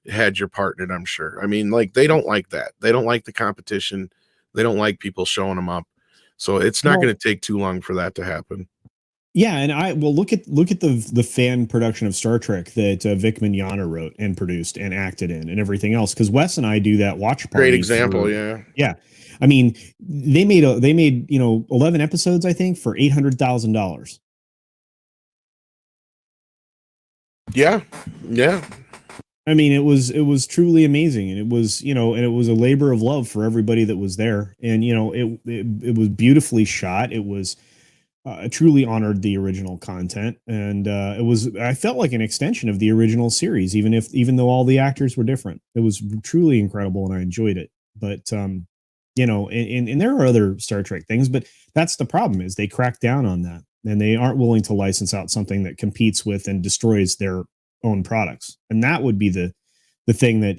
had your part in it, I'm sure. I mean, like, they don't like that. They don't like the competition. They don't like people showing them up. So it's not going to take too long for that to happen. Yeah, and look at the fan production of Star Trek that Vic Mignogna wrote and produced and acted in and everything else. Because Wes and I do that watch party. Great example, yeah. I mean, they made 11 episodes, I think, for $800,000. Yeah. I mean, it was truly amazing, and it was a labor of love for everybody that was there, and it was beautifully shot. It was. Truly honored the original content, and I felt like an extension of the original series, even though all the actors were different. It was truly incredible, and I enjoyed it. But and there are other Star Trek things, but that's the problem, is they crack down on that, and they aren't willing to license out something that competes with and destroys their own products. And that would be the thing that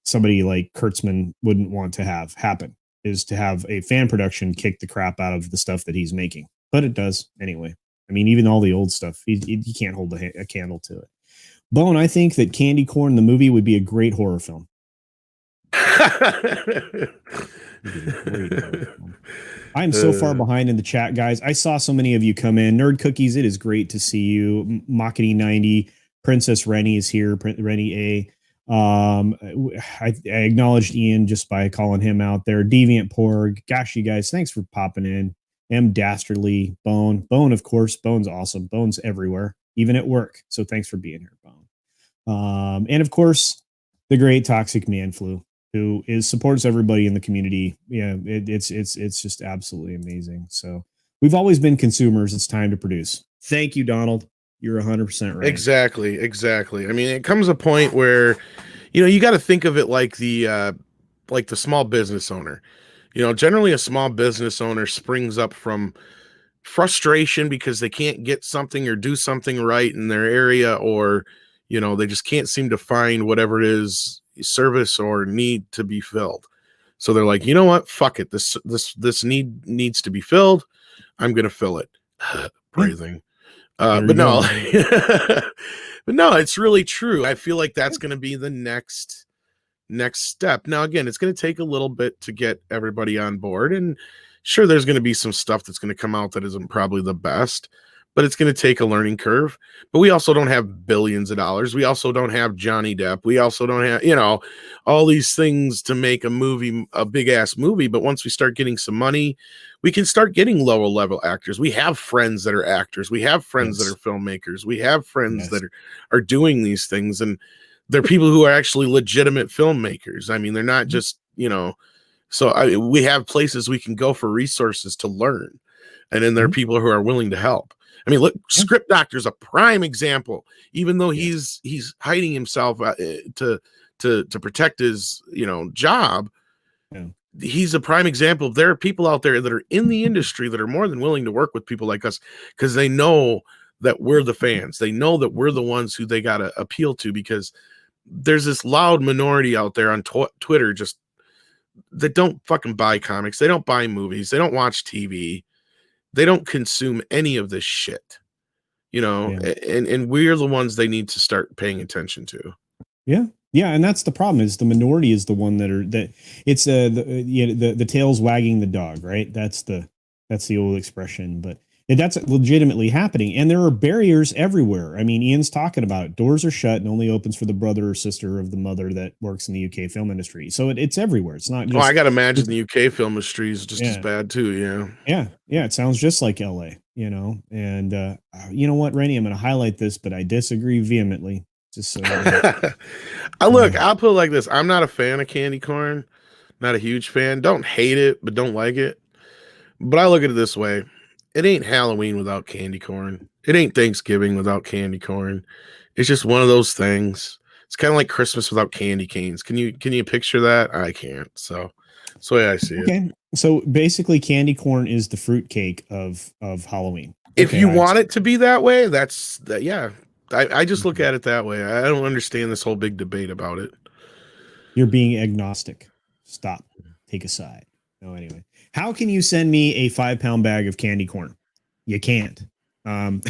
somebody like Kurtzman wouldn't want to have happen, is to have a fan production kick the crap out of the stuff that he's making. But it does anyway. I mean, even all the old stuff, he can't hold a candle to it. Bone, I think that Candy Corn, the movie, would be a great horror film. I'm so far behind in the chat, guys. I saw so many of you come in. Nerd Cookies, it is great to see you. Makini 90, Princess Rennie is here. Rennie A. I acknowledged Ian just by calling him out there. Deviant Porg. Gosh, you guys, thanks for popping in. M Dastardly, Bone, of course. Bone's awesome. Bone's everywhere, even at work. So thanks for being here, Bone. And of course, the great Toxic Man Flu, who supports everybody in the community. Yeah, it's just absolutely amazing. So we've always been consumers. It's time to produce. Thank you, Donald. You're 100% right. Exactly. I mean, it comes a point where, you got to think of it like the small business owner. Generally a small business owner springs up from frustration because they can't get something or do something right in their area, or they just can't seem to find whatever it is, service or need to be filled. So they're like, you know what, fuck it, this need needs to be filled, I'm gonna fill it. Breathing. But no. But no, it's really true. I feel like that's going to be the next step. Now, again, it's going to take a little bit to get everybody on board, and sure, there's going to be some stuff that's going to come out that isn't probably the best, but it's going to take a learning curve. But we also don't have billions of dollars. We also don't have Johnny Depp. We also don't have, all these things to make a movie, a big ass movie. But once we start getting some money, we can start getting lower level actors. We have friends that are actors. We have friends that are filmmakers. We have friends that are doing these things. And they're people who are actually legitimate filmmakers. I mean, they're not just, so we have places we can go for resources to learn. And then there are people who are willing to help. I mean, look, Script Doctor's a prime example. Even though he's hiding himself to protect his job, he's a prime example. There are people out there that are in the industry that are more than willing to work with people like us because they know that we're the fans. They know that we're the ones who they got to appeal to, because there's this loud minority out there on Twitter just that don't fucking buy comics. They don't buy movies. They don't watch TV. They don't consume any of this shit, and we're the ones they need to start paying attention to. Yeah. And that's the problem, is the minority is the one that it's the tail's wagging the dog, right? That's the old expression, but that's legitimately happening. And there are barriers everywhere. I mean, Ian's talking about it. Doors are shut and only opens for the brother or sister of the mother that works in the UK film industry. So it's everywhere. It's not just, I got to imagine the UK film industry is just as bad too. Yeah. It sounds just like LA, and you know what, Rennie, I'm going to highlight this, but I disagree vehemently. Just so I'll put it like this. I'm not a fan of candy corn. Not a huge fan. Don't hate it, but don't like it. But I look at it this way. It ain't Halloween without candy corn. It ain't Thanksgiving without candy corn. It's just one of those things. It's kind of like Christmas without candy canes. Can you picture that? I can't. So that's the way I see it. Okay. So basically candy corn is the fruitcake of Halloween. If you want it to be that way, that's that. Yeah. I just look at it that way. I don't understand this whole big debate about it. You're being agnostic. Stop. Take a side. No, anyway. How can you send me a 5-pound bag of candy corn? You can't. No.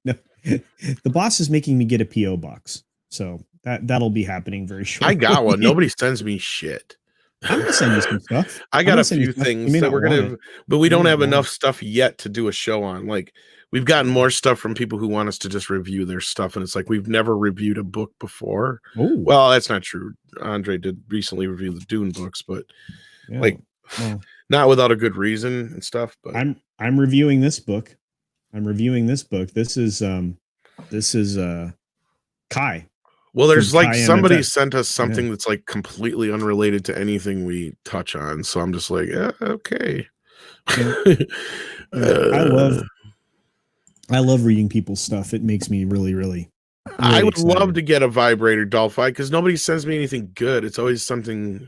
The boss is making me get a P.O. box. So that'll be happening very shortly. I got one. Nobody sends me shit. I'm gonna send you some stuff. I got a few things that we're gonna, but we don't have enough stuff yet to do a show on. Like, we've gotten more stuff from people who want us to just review their stuff, and it's like we've never reviewed a book before. Ooh. Well, that's not true. Andre did recently review the Dune books, but not without a good reason and stuff. But I'm reviewing this book. This is Kai. Well, there's like somebody sent us something that's like completely unrelated to anything we touch on. So I'm just like, okay. I love reading people's stuff. It makes me really, really I would love to get a vibrator Dolphi, because nobody sends me anything good. It's always something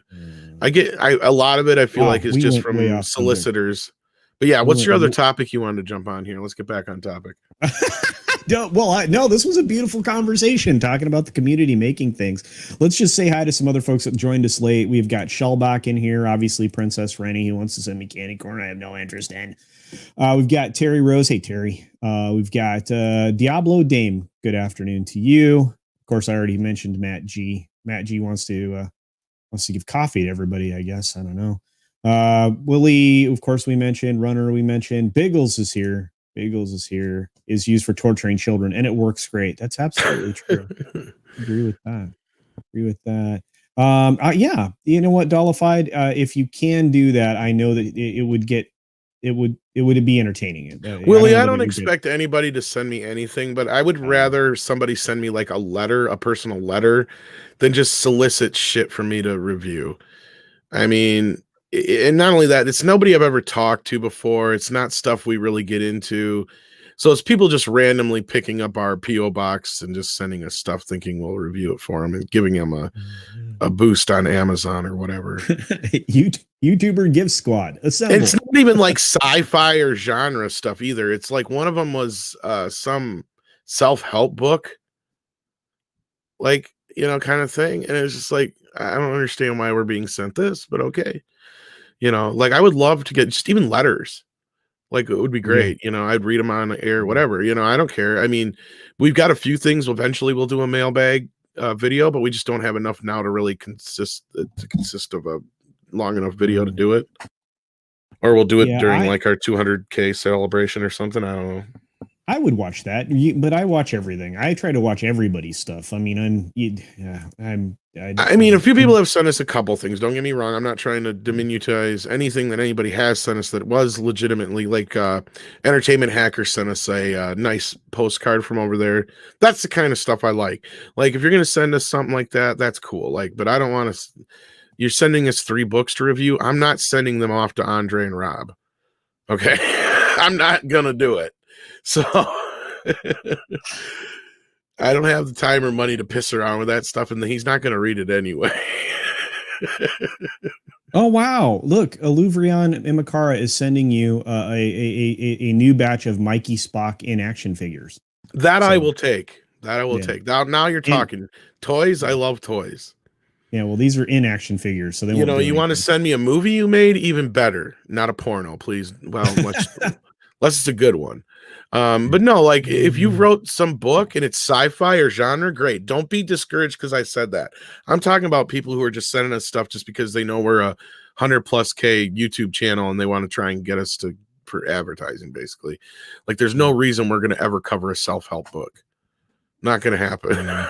I get. A lot of it I feel like is just from solicitors. But yeah, what's your other topic you wanted to jump on here? Let's get back on topic. No, this was a beautiful conversation talking about the community making things. Let's just say hi to some other folks that joined us late. We've got Shellbach in here, obviously Princess Rennie, who wants to send me candy corn. I have no interest in. We've got Terry Rose. Hey, Terry. We've got Diablo Dame. Good afternoon to you. Of course, I already mentioned Matt G. Matt G wants to give coffee to everybody, I guess. I don't know. Willie, of course, we mentioned. Runner, we mentioned. Biggles is here. Is used for torturing children, and it works great. That's absolutely true. Agree with that. Yeah, you know what, Dollified, if you can do that, I know that it would get would be entertaining. Willie, I don't expect anybody to send me anything, but I would rather somebody send me like a letter, a personal letter, than just solicit shit for me to review. I mean, and not only that, it's nobody I've ever talked to before. It's not stuff we really get into. So it's people just randomly picking up our P.O. box and just sending us stuff thinking we'll review it for them and giving them a boost on Amazon or whatever. YouTuber Gift Squad. Assemble. It's not even like sci-fi or genre stuff either. It's like one of them was some self-help book, like, kind of thing. And it's just like, I don't understand why we're being sent this, but okay. Like I would love to get just even letters. Like it would be great. I'd read them on the air, whatever, I don't care. I mean, we've got a few things. Eventually we'll do a mailbag video, but we just don't have enough now to really consist of a long enough video to do it. Or we'll do it during like our 200K celebration or something. I don't know. I would watch that, but I watch everything. I try to watch everybody's stuff. I mean, a few people have sent us a couple things. Don't get me wrong. I'm not trying to diminutize anything that anybody has sent us that was legitimately like Entertainment Hacker sent us a nice postcard from over there. That's the kind of stuff I like. Like if you're going to send us something like that, that's cool. Like, but I don't want to, you're sending us 3 books to review. I'm not sending them off to Andre and Rob. Okay. I'm not going to do it. So I don't have the time or money to piss around with that stuff, and he's not going to read it anyway. Oh, wow. Look, Aluvrian Imakara is sending you a new batch of Mikey Spock in action figures. That I will take. Take. Now you're talking. Toys, I love toys. Yeah, well, these are in action figures. So they you want to send me a movie you made? Even better. Not a porno, please. Well, unless it's a good one. But no, like if you wrote some book and it's sci-fi or genre, great. Don't be discouraged because I said that. I'm talking about people who are just sending us stuff just because they know we're a 100+K YouTube channel and they want to try and get us for advertising, basically. Like there's no reason we're going to ever cover a self-help book. Not going to happen.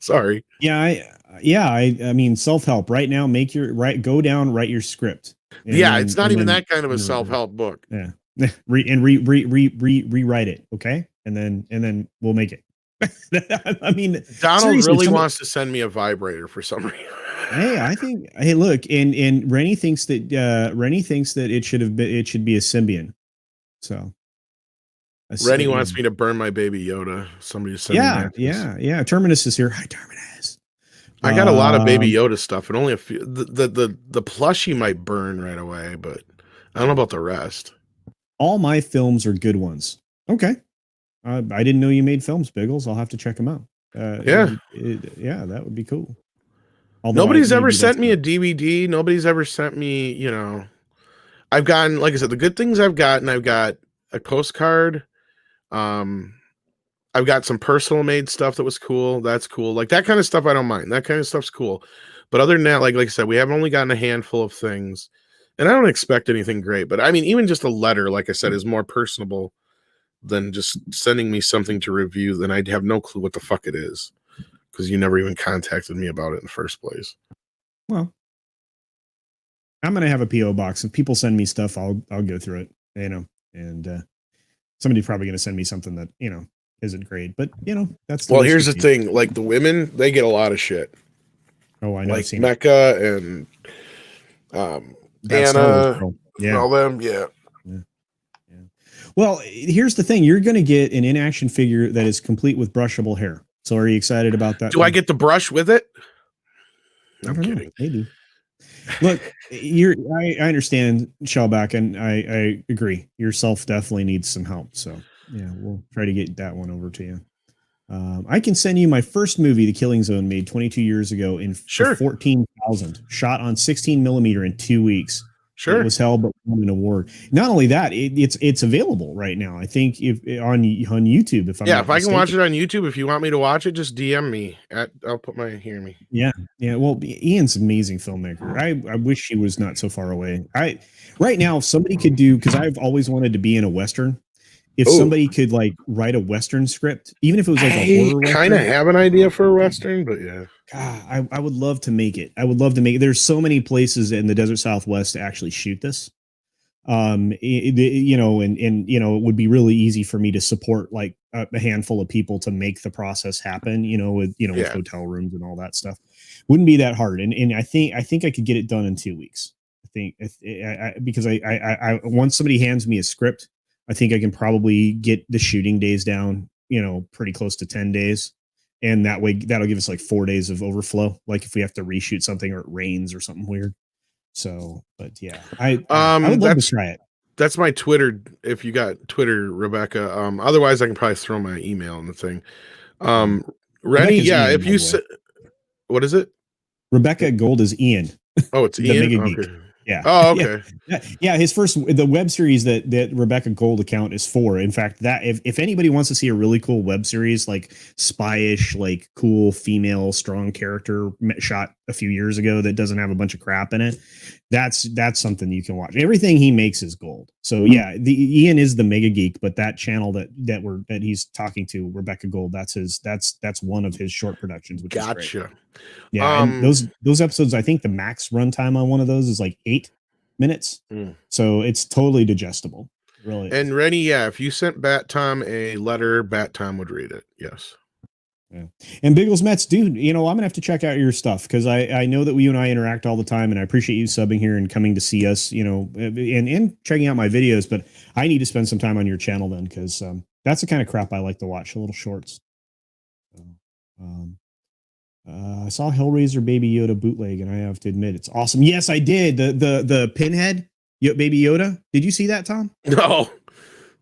Sorry. I mean, self-help right now, go down, write your script. It's not even that kind of a self-help book. Yeah. Rewrite it, okay, and then we'll make it. I mean, Donald really wants to send me a vibrator for some reason. Hey, look, and Rennie thinks that it should be a Symbian. So Rennie wants me to burn my baby Yoda. Somebody send me that. Yeah. Terminus is here. Hi, Terminus. I got a lot of baby Yoda stuff, and only a few. The plushie might burn right away, but I don't know about the rest. All my films are good ones. Okay. I didn't know you made films, Biggles. I'll have to check them out. That would be cool. Although nobody's ever sent me a DVD. Nobody's ever sent me, I've gotten, like I said, the good things I've gotten, I've got a postcard. I've got some personal made stuff that was cool. That's cool. Like that kind of stuff I don't mind. That kind of stuff's cool. But other than that, like I said, we have only gotten a handful of things. And I don't expect anything great, but I mean, even just a letter, like I said, is more personable than just sending me something to review. Then I'd have no clue what the fuck it is because you never even contacted me about it in the first place. Well, I'm going to have a PO box. If people send me stuff, I'll go through it, and somebody's probably going to send me something that, isn't great, but that's well, here's the thing. Like the women, they get a lot of shit. Oh, I know. Like Mecca and, Anna, all them, yeah. Well, here's the thing: you're going to get an in-action figure that is complete with brushable hair. So, are you excited about that? Do I get the brush with it? I'm kidding. Maybe. Look, I understand, Shellback, and I agree. Yourself definitely needs some help. So, yeah, we'll try to get that one over to you. I can send you my first movie, The Killing Zone, made 22 years ago for 14,000, shot on 16 millimeter in 2 weeks. Sure, it was hell, but won an award. Not only that, it's available right now. I think if on YouTube, if I can watch it on YouTube. If you want me to watch it, just DM me. I'll put my hear me. Yeah. Well, Ian's an amazing filmmaker. I wish he was not so far away. Right now, if somebody could do, because I've always wanted to be in a Western. If somebody could like write a Western script, even if it was like a horror, kind of have an idea for a Western, but yeah. God, I would love to make it. There's so many places in the desert Southwest to actually shoot this. it would be really easy for me to support like a handful of people to make the process happen, with hotel rooms and all that stuff. Wouldn't be that hard. And I think I could get it done in 2 weeks. I think because I once somebody hands me a script, I think I can probably get the shooting days down, pretty close to 10 days. And that way that'll give us like 4 days of overflow. Like if we have to reshoot something or it rains or something weird. So, but yeah, I would love to try it. That's my Twitter. If you got Twitter, Rebecca. Otherwise I can probably throw my email in the thing. Rennie, yeah, Ian, if you said, what is it? Rebecca Gold is Ian. Oh, it's the Ian. Mega Okay. Geek. Yeah. Oh, okay. Yeah. The web series that Rebecca Gold account is for. In fact, that if anybody wants to see a really cool web series, like spy-ish, like cool female strong character shot a few years ago that doesn't have a bunch of crap in it, that's something you can watch. Everything he makes is gold. So yeah, Ian is the Mega Geek, but that channel that he's talking to, Rebecca Gold, that's one of his short productions, which is great. Yeah, and those episodes, I think the max runtime on one of those is like 8 minutes. So it's totally digestible. Really. And Rennie, yeah, if you sent Bat Tom a letter, Bat Tom would read it. Yes. Yeah. And Biggles Mets, dude, I'm gonna have to check out your stuff because I know that you and I interact all the time, and I appreciate you subbing here and coming to see us, and checking out my videos. But I need to spend some time on your channel then, because that's the kind of crap I like to watch, the little shorts. I saw Hellraiser Baby Yoda bootleg, and I have to admit it's awesome. Yes, I did. The Pinhead Baby Yoda. Did you see that, Tom? No.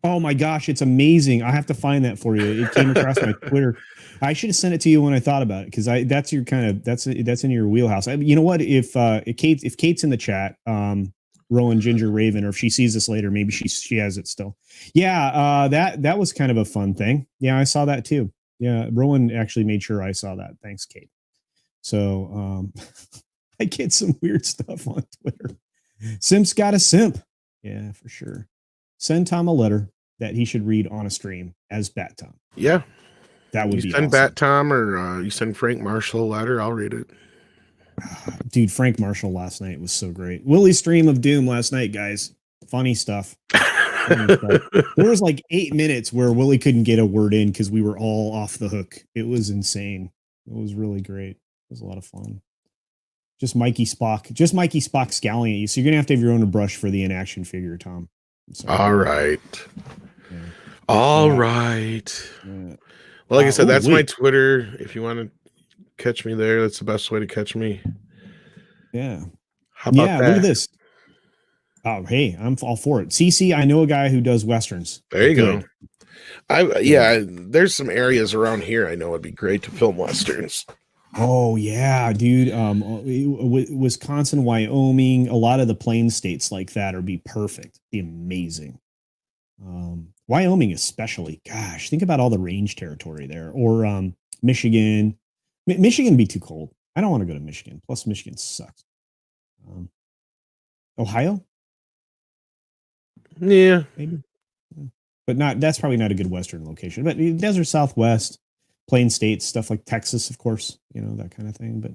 Oh my gosh, it's amazing. I have to find that for you. It came across my Twitter. I should have sent it to you when I thought about it, because that's your kind of that's in your wheelhouse. You know what? If Kate's in the chat, Rowan Ginger Raven, or if she sees this later, maybe she has it still. Yeah, that was kind of a fun thing. Yeah, I saw that too. Yeah, Rowan actually made sure I saw that. Thanks, Kate. So I get some weird stuff on Twitter. Simp's got a simp. Yeah, for sure. Send Tom a letter that he should read on a stream as Bat Tom. Yeah. That would be send awesome. Bat Tom, or you send Frank Marshall a letter, I'll read it. Dude, Frank Marshall last night was so great. Willie's stream of doom last night, guys. Funny stuff. There was like 8 minutes where Willie couldn't get a word in because we were all off the hook. It was insane. It was really great. It was a lot of fun. Just Mikey Spock scowling at you. So you're gonna have to have your own brush for the inaction figure, Tom. All right. Yeah. All right. Yeah. Well, like I said, that's my Twitter. If you want to catch me there, that's the best way to catch me. Yeah. How about that? Look at this. Oh, hey, I'm all for it. CC, I know a guy who does Westerns. There you go. There's some areas around here I know would be great to film Westerns. Oh yeah, dude. Wisconsin, Wyoming, a lot of the plain states like that would be perfect. Be amazing. Wyoming especially. Gosh, think about all the range territory there. Or Michigan. Michigan would be too cold. I don't want to go to Michigan. Plus, Michigan sucks. Ohio? Yeah. Maybe. But that's probably not a good Western location. But desert Southwest, plain states, stuff like Texas, of course, that kind of thing. But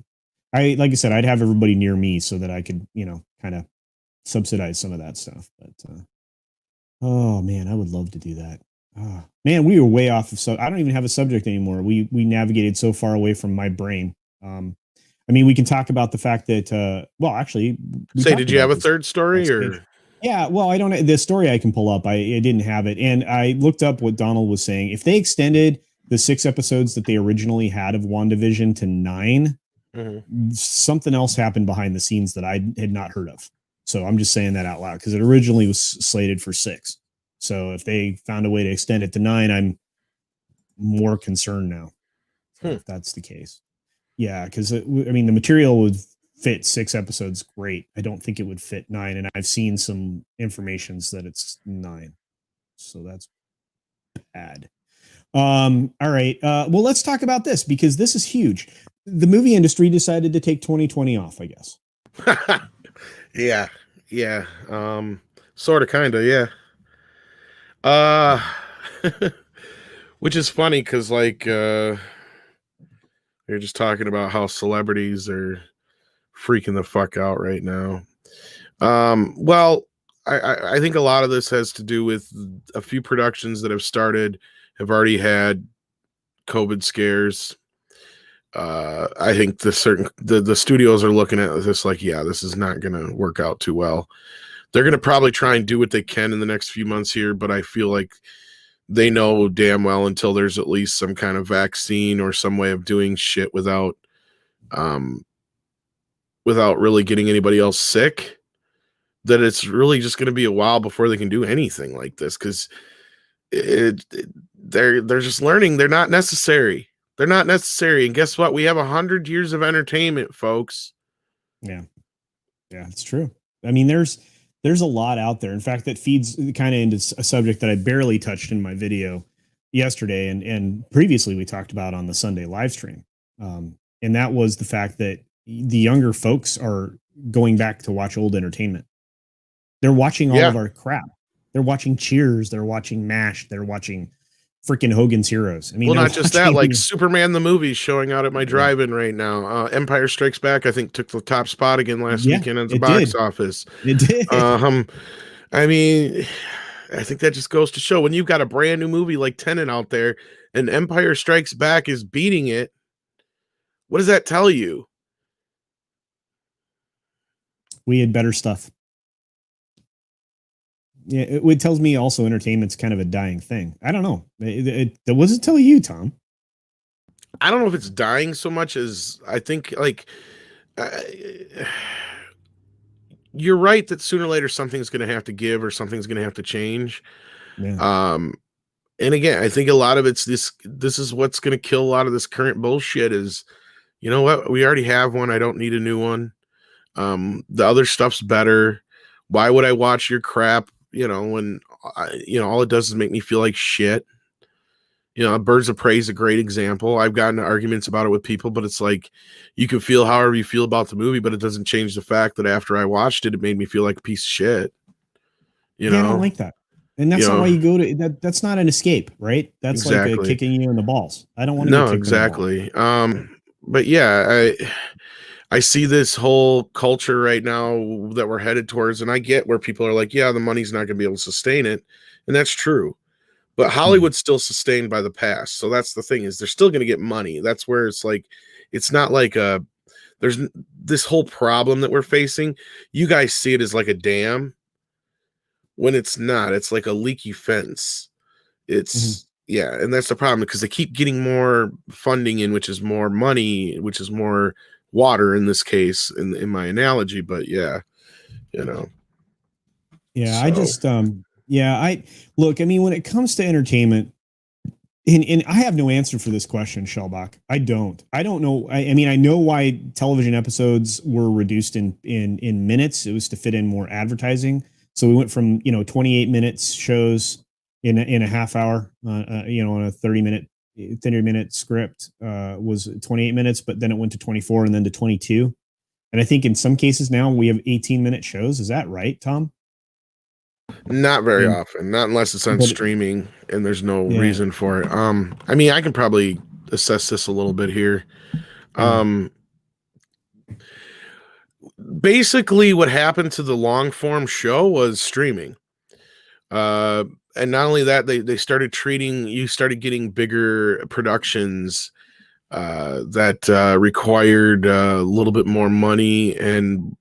like I said, I'd have everybody near me so that I could, kind of subsidize some of that stuff. But oh man, I would love to do that. Oh, man, we were way off of. So I don't even have a subject anymore. We navigated so far away from my brain. I mean, we can talk about the fact that. Well, actually, did you have a third story or? Yeah, well, I don't. The story I can pull up. I didn't have it, and I looked up what Donald was saying. If they extended the 6 episodes that they originally had of WandaVision to 9, something else happened behind the scenes that I had not heard of. So I'm just saying that out loud because it originally was slated for 6. So if they found a way to extend it to 9, I'm more concerned now. If that's the case. Yeah, because the material would fit 6 episodes great. I don't think it would fit 9, and I've seen some informations that it's 9. So that's bad. All right. Well, let's talk about this because this is huge. The movie industry decided to take 2020 off, I guess. Yeah. Sort of, kind of, yeah. Which is funny because, like, you're just talking about how celebrities are freaking the fuck out right now. Well, I think a lot of this has to do with a few productions that have started have already had COVID scares. I think the studios are looking at this like, yeah, this is not going to work out too well. They're going to probably try and do what they can in the next few months here, but I feel like they know damn well until there's at least some kind of vaccine or some way of doing shit without really getting anybody else sick, that it's really just going to be a while before they can do anything like this, because they're just learning they're not necessary. They're not necessary. And guess what? We have 100 years of entertainment, folks. Yeah, it's true. I mean, there's a lot out there. In fact, that feeds kind of into a subject that I barely touched in my video yesterday, and previously we talked about on the Sunday live stream. And that was the fact that the younger folks are going back to watch old entertainment. They're watching all of our crap. They're watching Cheers. They're watching MASH. They're watching freaking Hogan's Heroes. I mean, well, not just that, like Superman the movie showing out at my drive-in right now. Empire Strikes Back, I think, took the top spot again last weekend at the box office. It did. I mean, I think that just goes to show when you've got a brand new movie like Tenet out there and Empire Strikes Back is beating it, what does that tell you? We had better stuff. Yeah, it tells me also entertainment's kind of a dying thing. I don't know. What does it tell you, Tom? I don't know if it's dying so much as I think, like, you're right that sooner or later something's going to have to give or something's going to have to change. Yeah. And again, I think a lot of it's this is what's going to kill a lot of this current bullshit is, you know what? We already have one. I don't need a new one. The other stuff's better. Why would I watch your crap? You know, when all it does is make me feel like shit. You know, Birds of Prey is a great example. I've gotten arguments about it with people, but it's like you can feel however you feel about the movie, but it doesn't change the fact that after I watched it, it made me feel like a piece of shit. You know, I don't like that. And that's not why you go to that. That's not an escape, right? That's like kicking you in the balls. I don't want to. No, exactly. But yeah, I see this whole culture right now that we're headed towards, and I get where people are like, yeah, the money's not going to be able to sustain it. And that's true. But Hollywood's still sustained by the past. So that's the thing, is they're still going to get money. That's where it's like, it's not like there's this whole problem that we're facing. You guys see it as like a dam when it's not. It's like a leaky fence. It's yeah. And that's the problem, because they keep getting more funding in, which is more money, which is more water in this case, in my analogy. But yeah, you know. Yeah, so. I just I look, I mean, when it comes to entertainment, and I have no answer for this question, Shellbach. I don't know. I mean, I know why television episodes were reduced in minutes. It was to fit in more advertising. So we went from 28 minutes shows in a half hour, on a 30-minute script was 28 minutes, but then it went to 24 and then to 22. And I think in some cases now we have 18-minute shows. Is that right, Tom? Not very often, not unless it's on streaming and there's no reason for it. I mean, I can probably assess this a little bit here. Basically what happened to the long form show was streaming. And not only that, they started you started getting bigger productions that required a little bit more money, and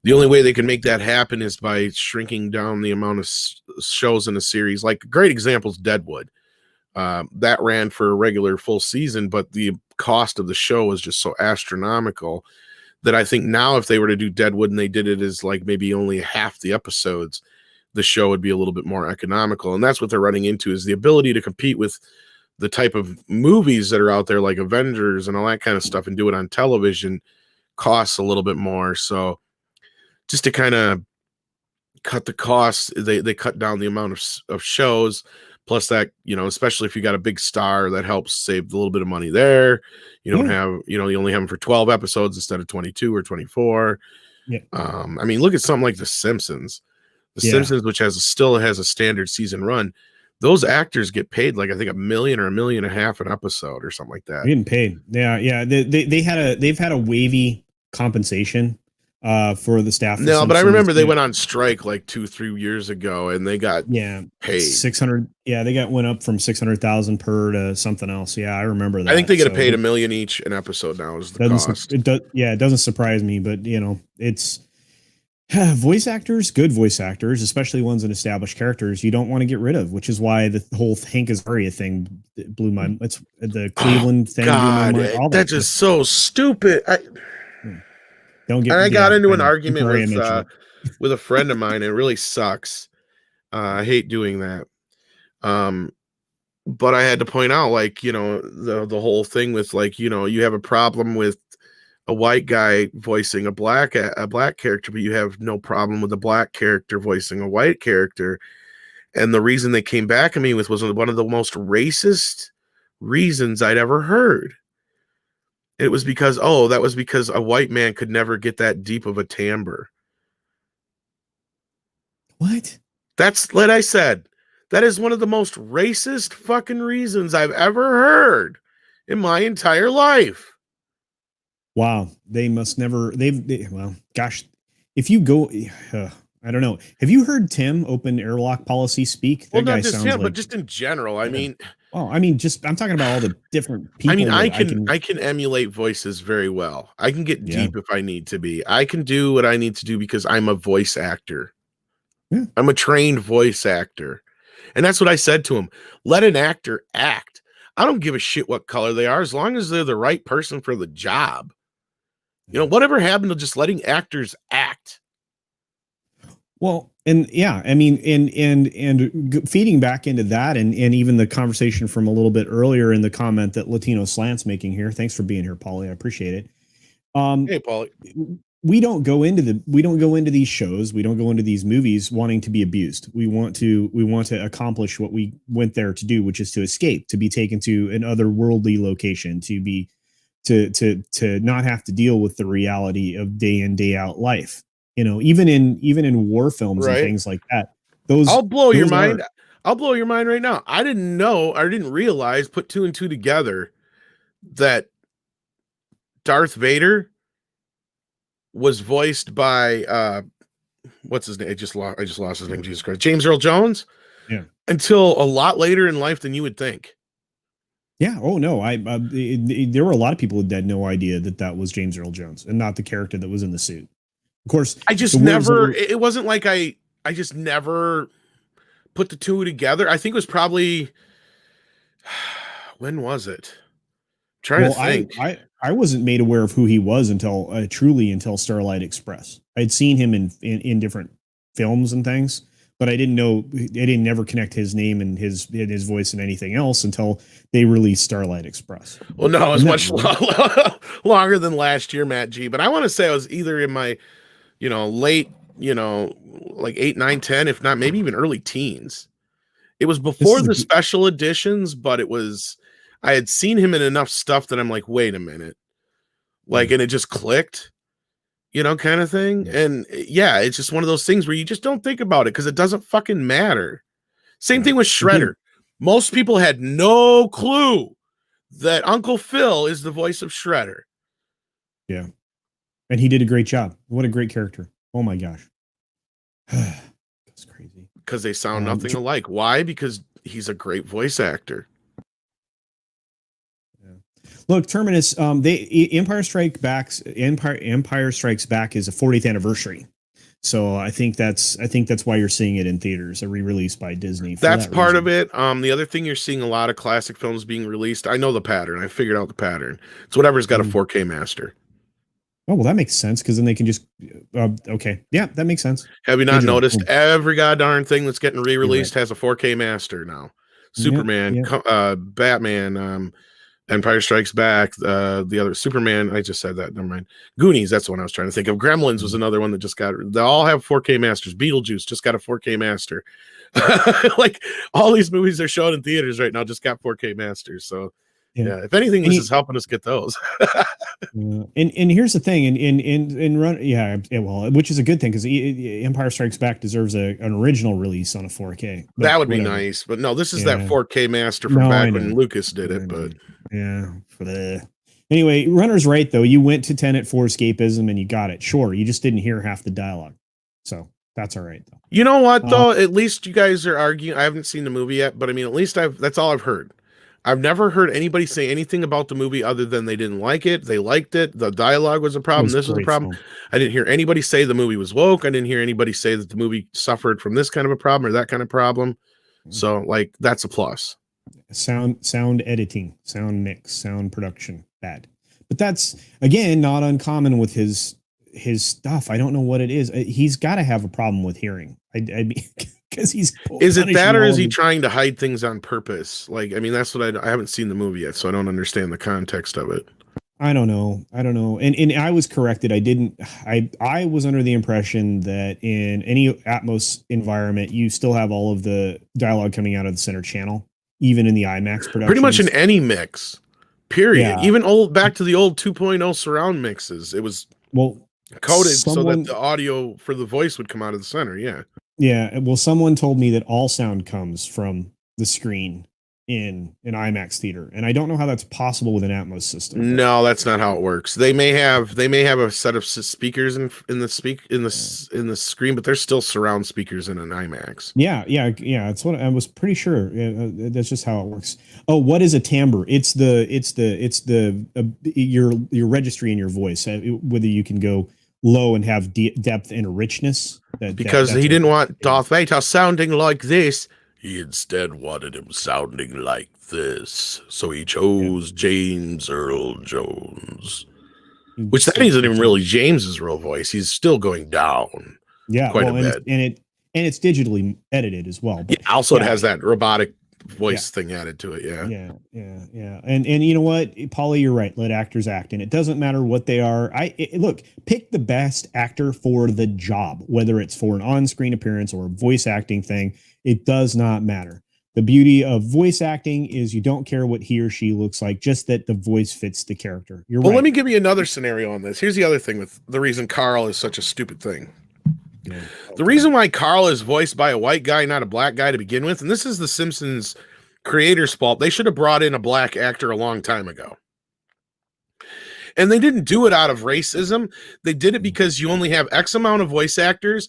the only way they can make that happen is by shrinking down the amount of shows in a series. Like a great example is Deadwood. That ran for a regular full season, but the cost of the show was just so astronomical that I think now if they were to do Deadwood and they did it as like maybe only half the episodes, the show would be a little bit more economical. And that's what they're running into, is the ability to compete with the type of movies that are out there, like Avengers and all that kind of stuff, and do it on television costs a little bit more. So just to kind of cut the costs, they cut down the amount of shows. Plus that, especially if you got a big star, that helps save a little bit of money there. You don't have, you only have them for 12 episodes instead of 22 or 24. Yeah. I mean, look at something like The Simpsons. Simpsons, which still has a standard season run, those actors get paid like I think $1 million or $1.5 million an episode or something like that. Getting paid. Yeah. They've had a wavy compensation for the staff. For No, but I Simpsons. remember they went on strike like 2-3 years ago, and they got paid 600. Yeah, they went up from 600,000 per to something else. Yeah, I remember that. I think they get paid $1 million each an episode now is the cost. It doesn't surprise me, but it's voice actors, good voice actors, especially ones in established characters, you don't want to get rid of, which is why the whole Hank Azaria thing blew my. It's the Cleveland thing. God, blew my mind. That's just so stupid. I got into an argument with a friend of mine. It really sucks. I hate doing that. But I had to point out, like, the whole thing with, like, you have a problem with a white guy voicing a black character, but you have no problem with a black character voicing a white character. And the reason they came back at me with was one of the most racist reasons I'd ever heard. It was because, that was because a white man could never get that deep of a timbre. What? That's what I said. That is one of the most racist fucking reasons I've ever heard in my entire life. Wow. They must never, well, gosh, if you go, I don't know. Have you heard Tim open airlock policy speak? That guy sounds him, but just in general. I mean, I'm talking about all the different people. I mean, I can emulate voices very well. I can get deep if I need to be. I can do what I need to do because I'm a voice actor. Yeah. I'm a trained voice actor. And that's what I said to him. Let an actor act. I don't give a shit what color they are, as long as they're the right person for the job. Whatever happened to just letting actors act? Well, and yeah, I mean, and feeding back into that, and even the conversation from a little bit earlier in the comment that Latino Slant's making here. Thanks for being here, Paulie. I appreciate it. Hey, Paulie. We don't go into these shows. We don't go into these movies wanting to be abused. We want to accomplish what we went there to do, which is to escape, to be taken to an otherworldly location, to not have to deal with the reality of day in, day out life. Even in war films and things like that. I'll blow your mind. I'll blow your mind right now. I didn't realize, put two and two together, that Darth Vader was voiced by what's his name? I just lost his name. Jesus Christ, James Earl Jones. Yeah. Until a lot later in life than you would think. Yeah. Oh no. There were a lot of people who had no idea that was James Earl Jones and not the character that was in the suit. Of course, I just never. It wasn't like I just never put the two together. I think it was probably, when was it? To think. I wasn't made aware of who he was until Starlight Express. I'd seen him in different films and things, but I didn't know. I didn't never connect his name and his voice and anything else until they released Starlight Express. Well, no, it was much longer than last year, Matt G. But I want to say I was either in my, late, like 8, 9, 10, if not maybe even early teens. It was before the special editions, but I had seen him in enough stuff that I'm like, wait a minute. Like, and it just clicked, kind of thing. Yeah. And yeah, it's just one of those things where you just don't think about it because it doesn't fucking matter. Same thing with Shredder. Most people had no clue that Uncle Phil is the voice of Shredder. Yeah. And he did a great job. What a great character. Oh my gosh. That's crazy. Because they sound nothing alike. Why? Because he's a great voice actor. Look, Terminus, Empire Strikes Back is a 40th anniversary. So I think that's why you're seeing it in theaters, a re-release by Disney. That's part of it. The other thing, you're seeing a lot of classic films being released. I know the pattern. I figured out the pattern. It's whatever's got a 4K master. Oh, well, that makes sense because then they can just okay. Yeah, that makes sense. Have you not noticed every goddamn thing that's getting re-released has a 4K master now? Superman, Batman, Empire Strikes Back, the other Superman. I just said that. Never mind. Goonies. That's the one I was trying to think of. Gremlins was another one that just got. They all have 4K masters. Beetlejuice just got a 4K master. Like all these movies they're showing in theaters right now just got 4K masters. So yeah, if anything, this is helping us get those. And here's the thing, which is a good thing because Empire Strikes Back deserves an original release on a 4K. That would be nice, but no, this is that 4K master from back when Lucas did it. But yeah, Anyway, Runner's right though. You went to Tenet for escapism and you got it. Sure, you just didn't hear half the dialogue, so that's all right though. You know what though? At least you guys are arguing. I haven't seen the movie yet, but I mean, at least that's all I've heard. I've never heard anybody say anything about the movie other than they didn't like it. They liked it. The dialogue was a problem. This was a problem. Film. I didn't hear anybody say the movie was woke. I didn't hear anybody say that the movie suffered from this kind of a problem or that kind of problem. So, like, that's a plus. Sound editing, sound mix, sound production, bad. But that's again not uncommon with his stuff. I don't know what it is. He's got to have a problem with hearing. I mean, because he's is it that or is he trying to hide things on purpose? Like, I mean, that's what I haven't seen the movie yet, so I don't understand the context of it. I don't know. And I was corrected. I was under the impression that in any Atmos environment, you still have all of the dialogue coming out of the center channel, even in the IMAX production. Pretty much in any mix, period. Yeah. Even back to the old 2.0 surround mixes, it was coded so that the audio for the voice would come out of the center. Yeah. Yeah. Well, someone told me that all sound comes from the screen in an IMAX theater, and I don't know how that's possible with an Atmos system. No, that's not how it works. They may have a set of speakers in the screen, but there's still surround speakers in an IMAX. Yeah. That's what I was pretty sure. That's just how it works. Oh, what is a timbre? It's your registry in your voice, whether you can go low and have depth and richness. Because he didn't want Darth Vader sounding like this. He instead wanted him sounding like this. So he chose James Earl Jones. Which that isn't even really James's real voice. He's still going down. Yeah, quite a bit. And it's digitally edited as well. But, it has that robotic voice thing added to it. Yeah. And you know what, Paulie, you're right. Let actors act, and it doesn't matter what they are. Look, pick the best actor for the job, whether it's for an on-screen appearance or a voice acting thing. It does not matter. The beauty of voice acting is you don't care what he or she looks like, just that the voice fits the character. You're right. Well, let me give you another scenario on this. Here's the other thing with the reason Carl is such a stupid thing. Yeah. The reason why Carl is voiced by a white guy, not a black guy to begin with, and this is the Simpsons creators' fault. They should have brought in a black actor a long time ago. And they didn't do it out of racism. They did it because you only have X amount of voice actors.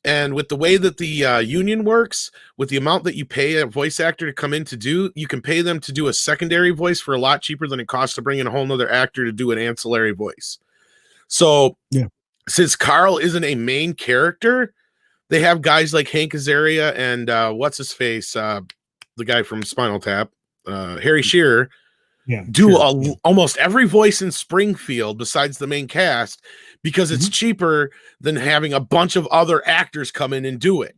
And with the way that the union works, with the amount that you pay a voice actor to come in to do, you can pay them to do a secondary voice for a lot cheaper than it costs to bring in a whole nother actor to do an ancillary voice. So since Carl isn't a main character, they have guys like Hank Azaria and what's his face, the guy from Spinal Tap, Harry Shearer, almost every voice in Springfield besides the main cast, because it's cheaper than having a bunch of other actors come in and do it.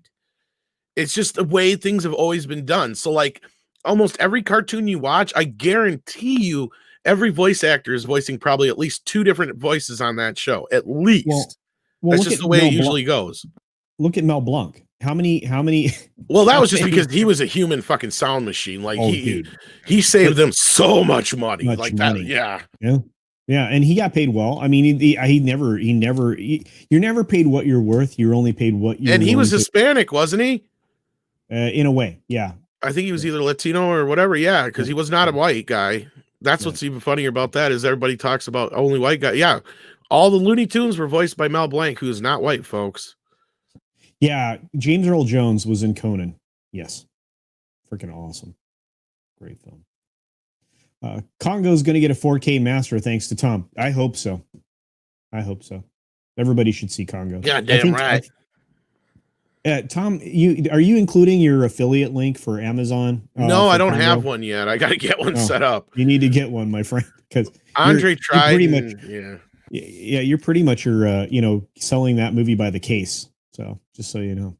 It's just the way things have always been done. So like almost every cartoon you watch, I guarantee you every voice actor is voicing probably at least two different voices on that show, at least. Well, that's just the way it usually goes. Look at Mel Blanc. How many? Well, that was just because he was a human fucking sound machine. Like he saved them so much money. Yeah, and he got paid well. I mean, you're never paid what you're worth. You're only paid what you. And he was Hispanic, wasn't he? In a way, yeah. I think he was either Latino or whatever. Yeah, because he was not a white guy. That's what's even funnier about that is everybody talks about only white guy. Yeah, all the Looney Tunes were voiced by Mel Blanc, who is not white, folks. Yeah, James Earl Jones was in Conan. Yes, freaking awesome, great film. Congo's going to get a 4K master thanks to Tom. I hope so. Everybody should see Congo. Yeah, damn right. Tom, are you including your affiliate link for Amazon? No, I don't have one yet. I got to get one set up. You need to get one, my friend, because Andre tried. You're pretty much selling that movie by the case. So just so you know,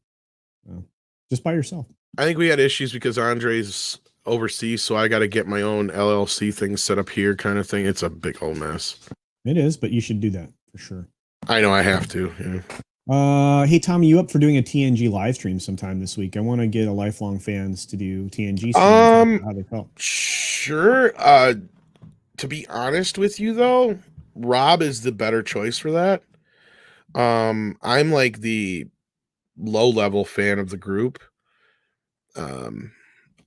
just by yourself. I think we had issues because Andre's overseas, so I got to get my own LLC thing set up here, kind of thing. It's a big old mess. It is, but you should do that for sure. I know I have to. Yeah. Hey Tom, you up for doing a TNG live stream sometime this week? I want to get a lifelong fans to do TNG. How they felt. Sure. To be honest with you, though, Rob is the better choice for that. I'm like the low level fan of the group.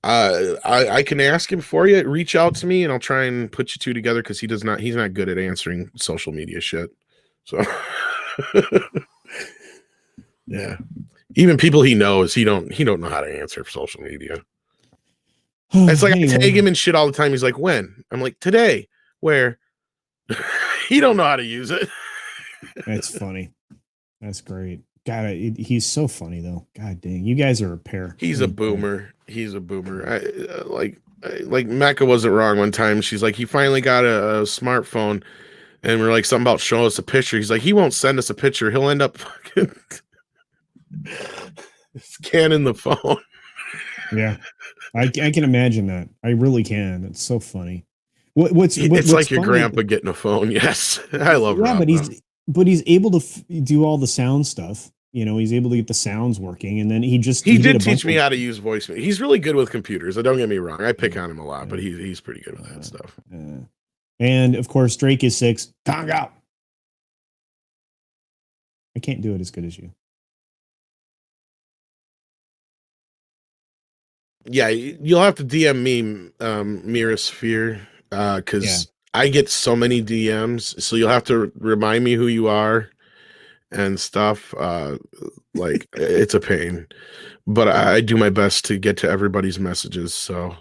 I can ask him for you. Reach out to me, and I'll try and put you two together because he's not good at answering social media shit. So, yeah, even people he knows, he don't know how to answer social media. It's like anyway. I tag him and shit all the time. He's like, "When?" I'm like, "Today." Where? He don't know how to use it. That's funny. That's great. God, he's so funny though. God dang, you guys are a pair. He's a boomer. He's a boomer. Like Mecca wasn't wrong one time. She's like, he finally got a smartphone, and we're like, something about showing us a picture. He's like, he won't send us a picture. He'll end up fucking scanning the phone. Yeah, I can imagine that. I really can. It's so funny. What's like your grandpa getting a phone. Yes, I love. Yeah, Rob, but he's able to do all the sound stuff. You know, he's able to get the sounds working, and then he did teach me how to use voice. He's really good with computers. Don't get me wrong. I pick on him a lot, but he's pretty good with that stuff. And of course, Drake is 6. Tongue out. I can't do it as good as you. Yeah, you'll have to DM me, Mirasphere, because I get so many DMs. So you'll have to remind me who you are and stuff. Like it's a pain, but I do my best to get to everybody's messages. So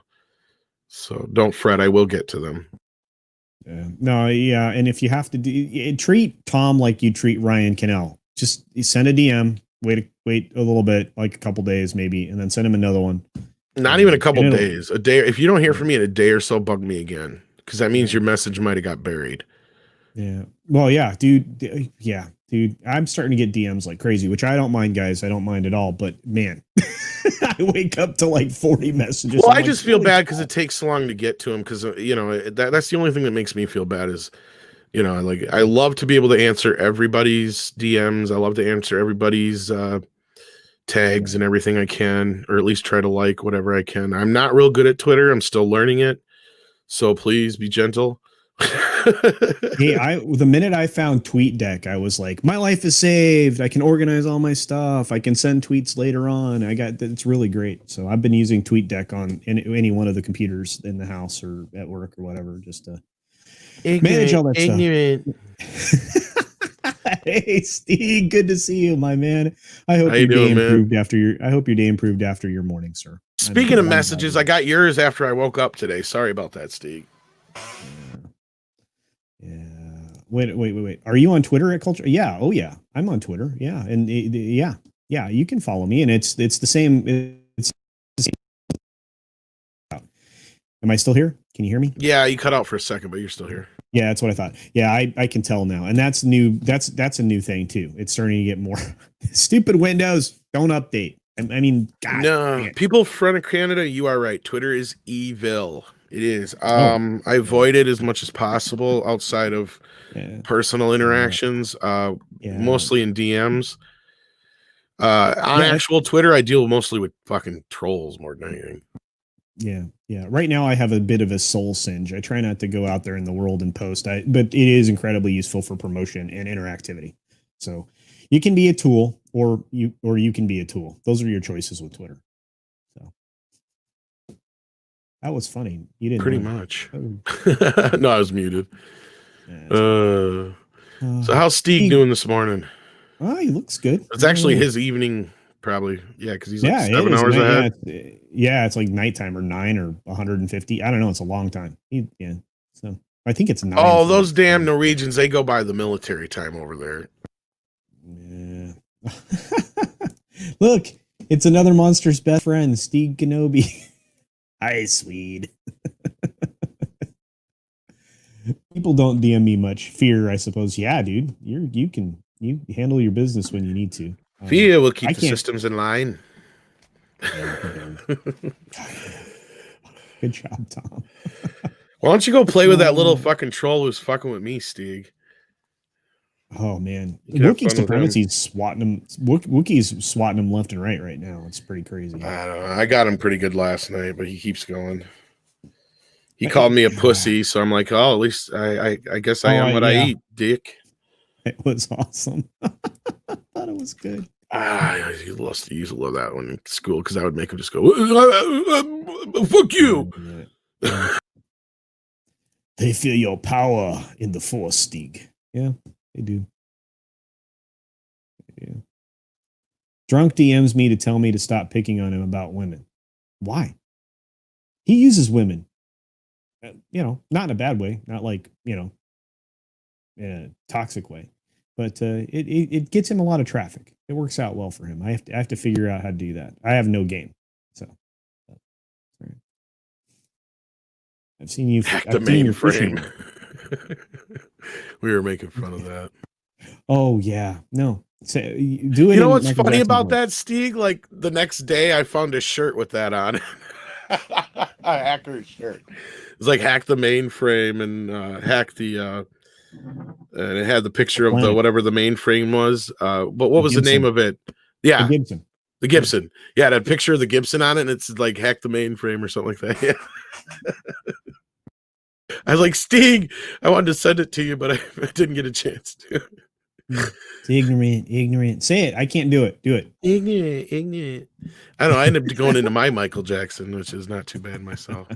don't fret, I will get to them. No, yeah, and if you have to treat Tom like you treat Ryan Cannell, just send a DM, wait a little bit, like a couple days maybe, and then send him another one. Not even a couple days, a day. If you don't hear from me in a day or so, bug me again, because that means your message might have got buried. Yeah. Well, yeah, dude. Yeah, dude. I'm starting to get DMs like crazy, which I don't mind, guys. I don't mind at all. But man, I wake up to like 40 messages. Well, I just feel bad because it takes so long to get to them. Because that's the only thing that makes me feel bad is, like I love to be able to answer everybody's DMs. I love to answer everybody's tags and everything I can, or at least try to like whatever I can. I'm not real good at Twitter. I'm still learning it. So please be gentle. Hey, the minute I found TweetDeck, I was like, my life is saved. I can organize all my stuff. I can send tweets later on. It's really great. So I've been using TweetDeck on any one of the computers in the house or at work or whatever, just to manage all that stuff. Hey, Steve, good to see you, my man. I hope your day improved after your morning, sir. Speaking of messages, I got yours after I woke up today. Sorry about that, Steve. Yeah. Wait. Are you on Twitter at Culture? Yeah. Oh yeah. I'm on Twitter. Yeah. And yeah. You can follow me, and it's the same. It's the same. Am I still here? Can you hear me? Yeah, you cut out for a second, but you're still here. Yeah, that's what I thought. Yeah, I can tell now, and that's new. That's a new thing too. It's starting to get more stupid. Windows don't update. I mean, God, no, man. People from Canada, you are right. Twitter is evil. It is. I avoid it as much as possible outside of personal interactions. Mostly in DMs. On actual Twitter, I deal mostly with fucking trolls more than anything. Yeah. Right now, I have a bit of a soul singe. I try not to go out there in the world and post, but it is incredibly useful for promotion and interactivity. So you can be a tool, or you can be a tool. Those are your choices with Twitter. So that was funny. You didn't pretty much. No, I was muted. So how's Steve doing this morning? Oh, he looks good. It's actually his evening. Probably, because he's like 7 hours ahead. It's like nighttime or 9 or 150. I don't know. It's a long time. So I think it's 9. Oh, those damn Norwegians! They go by the military time over there. Yeah. Look, it's another monster's best friend, Steve Kenobi. Hi, Swede. People don't DM me much. Fear, I suppose. Yeah, dude. You handle your business when you need to. Fear will keep the systems in line. Good job, Tom. Why don't you go play with that little fucking troll who's fucking with me, Stieg? Oh man, Wookiee's supremacy's swatting him. Wookiee's swatting him left and right now. It's pretty crazy. I don't know. I got him pretty good last night, but he keeps going. He called me a pussy, so I'm like, oh, at least I guess I am what I eat, dick. It was awesome. I thought it was good. I used to love that one in school because I would make him just go, "Fuck you." Yeah. They feel your power in the force, Stieg. Yeah, they do. Yeah. Drunk DMs me to tell me to stop picking on him about women. Why? He uses women, not in a bad way, not like, in a toxic way, but it gets him a lot of traffic. It works out well for him. I have to figure out how to do that. I have no game. So I've seen you. Hack the I've seen your mainframe. fishing. We were making fun of that. Oh yeah, no. So, do it. You know what's funny about that, Stieg? Like the next day, I found a shirt with that on it. A hacker shirt. It's like hack the mainframe and hack the. And it had the picture of the whatever the mainframe was. But what was the name of it? Yeah, the Gibson. The Gibson. Yeah, it had a picture of the Gibson on it, and it's like hack the mainframe or something like that. Yeah. I was like, Stieg, I wanted to send it to you, but I didn't get a chance to. It's ignorant. Say it. I can't do it. Do it. Ignorant. I don't know. I ended up going into my Michael Jackson, which is not too bad myself.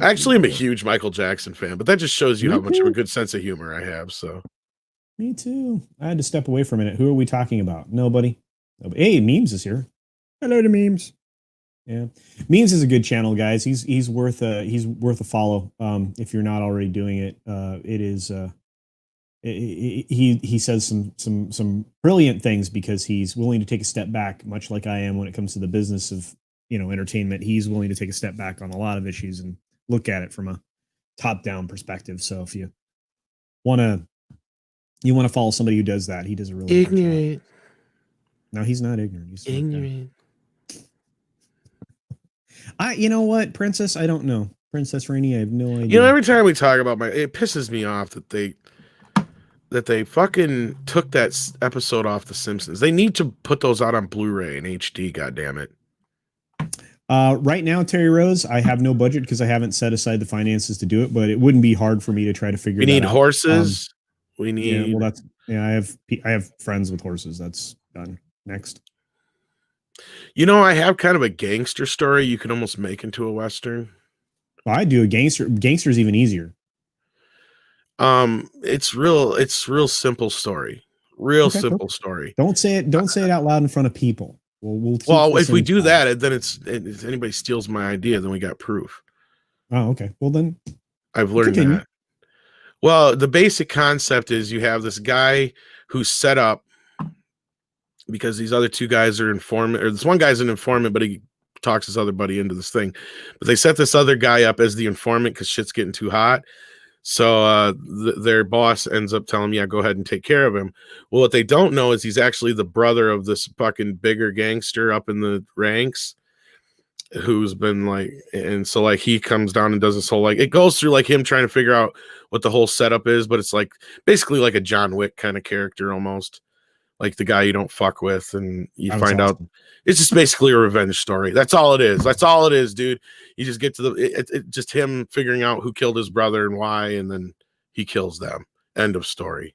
I actually am a huge Michael Jackson fan, but that just shows you how much of a good sense of humor I have. So, me too. I had to step away for a minute. Who are we talking about? Nobody. Hey, Memes is here. Hello to Memes. Yeah, Memes is a good channel, guys. He's worth a follow. If you're not already doing it, it is. He says some brilliant things because he's willing to take a step back, much like I am when it comes to the business of entertainment. He's willing to take a step back on a lot of issues and look at it from a top down perspective. So if you want to follow somebody who does that, he does a really ignorant. No, he's not ignorant. He's ignorant. You know what, Princess? I don't know. Princess Rainey, I have no idea. Every time we talk about it pisses me off that they fucking took that episode off The Simpsons. They need to put those out on Blu-ray and HD, goddammit. Right now, Terry Rose, I have no budget because I haven't set aside the finances to do it, but it wouldn't be hard for me to try to figure it out. We need horses. We need... I have friends with horses. That's done. Next. I have kind of a gangster story you can almost make into a Western. Well, I do a gangster. Gangster's even easier. It's real simple story. Simple story. Don't say it out loud in front of people. Well, if we do that, then if anybody steals my idea, then we got proof. Oh, okay. Well, then I've learned that. Well, the basic concept is you have this guy who's set up because these other two guys are informant, or this one guy's an informant, but he talks his other buddy into this thing. But they set this other guy up as the informant because shit's getting too hot. So their boss ends up telling him, yeah, go ahead and take care of him. Well, what they don't know is he's actually the brother of this fucking bigger gangster up in the ranks who's been like, and so like he comes down and does this whole, like, it goes through like him trying to figure out what the whole setup is, but it's like basically like a John Wick kind of character almost. Like the guy you don't fuck with, and you find out it's just basically a revenge story. That's all it is. That's all it is, dude. You just get to it's just him figuring out who killed his brother and why, and then he kills them. End of story.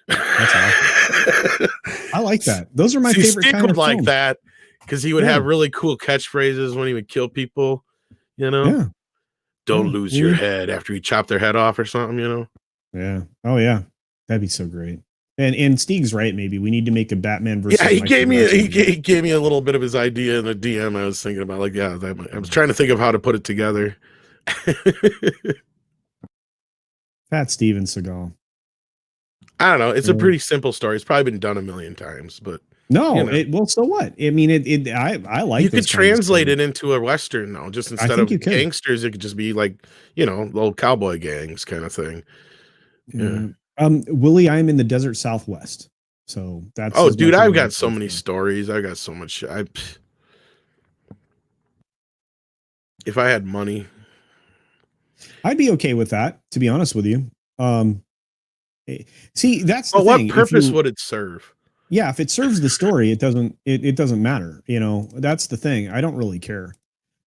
That's awesome. I like that. Those are my favorite kind of like that because he would have really cool catchphrases when he would kill people. Yeah. Don't lose your head after you chop their head off or something. Yeah. Oh yeah, that'd be so great. And Stieg's right. Maybe we need to make a Batman versus. Yeah, he gave me a little bit of his idea in a DM. I was thinking about I was trying to think of how to put it together. Fat Steven Seagal. I don't know. It's a pretty simple story. It's probably been done a million times, but well, so what? I mean, I like. You could translate it into a Western though. Just instead of gangsters, it could just be like old cowboy gangs kind of thing. Yeah. Willie, I'm in the desert Southwest. So that's. Oh, dude, I've got so many stories. I got so much. If I had money, I'd be okay with that. To be honest with you, see, that's the what thing. Purpose would it serve? Yeah, if it serves the story, it doesn't. It doesn't matter. That's the thing. I don't really care.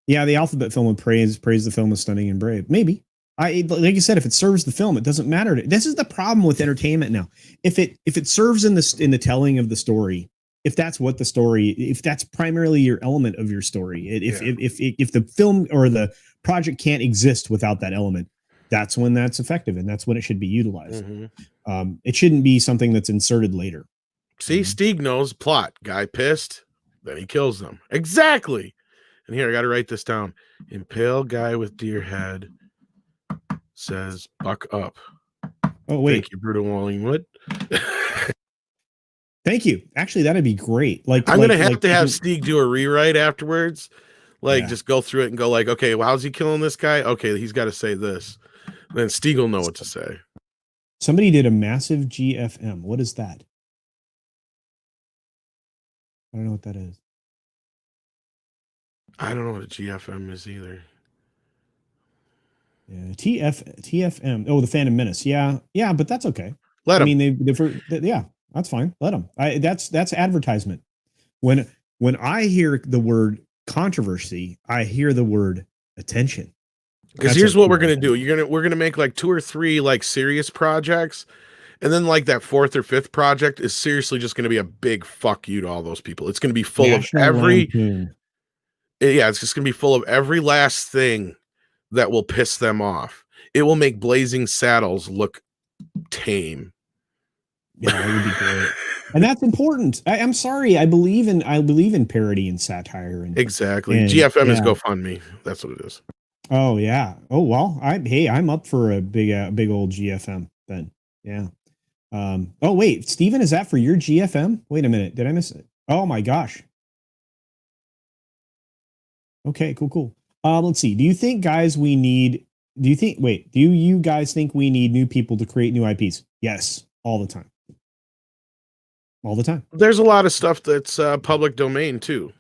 Yeah, the Alphabet film would praise the film as stunning and brave. Maybe. Like you said, if it serves the film, it doesn't matter. This is the problem with entertainment now. If it serves in the telling of the story, if that's what the story, if that's primarily your element of your story, if the film or the project can't exist without that element, that's when that's effective and that's when it should be utilized. It shouldn't be something that's inserted later. See, Stieg knows plot. Guy pissed, then he kills them. Exactly. And here, I got to write this down. Impale guy with deer head says, buck up. Oh, wait. Thank you, Brutal Wallingwood. Thank you. Actually, that'd be great. Like, I'm going to have Stieg do a rewrite afterwards. Like, just go through it and go like, okay, well, how's he killing this guy? Okay, he's got to say this. Then Stieg will know what to say. Somebody did a massive GFM. What is that? I don't know what that is. I don't know what a GFM is either. Yeah, TFM. Oh, the Phantom Menace. Yeah, but that's okay. Let him. I mean, yeah, that's fine. Let them. That's advertisement. When I hear the word controversy, I hear the word attention. Because here's what we're gonna do. We're gonna make like 2 or 3 like serious projects, and then like that 4th or 5th project is seriously just gonna be a big fuck you to all those people. It's gonna be full of every. Yeah, it's just gonna be full of every last thing that will piss them off. It will make Blazing Saddles look tame. Yeah, that would be great. And that's important. I'm sorry. I believe in parody and satire. Exactly. GFM is GoFundMe. That's what it is. Oh yeah. Oh well. I'm up for a big old GFM then. Yeah. Oh wait, Steven, is that for your GFM? Wait a minute. Did I miss it? Oh my gosh. Okay, cool. Let's see. Do you guys think we need new people to create new IPs? Yes, all the time. All the time. There's a lot of stuff that's public domain too.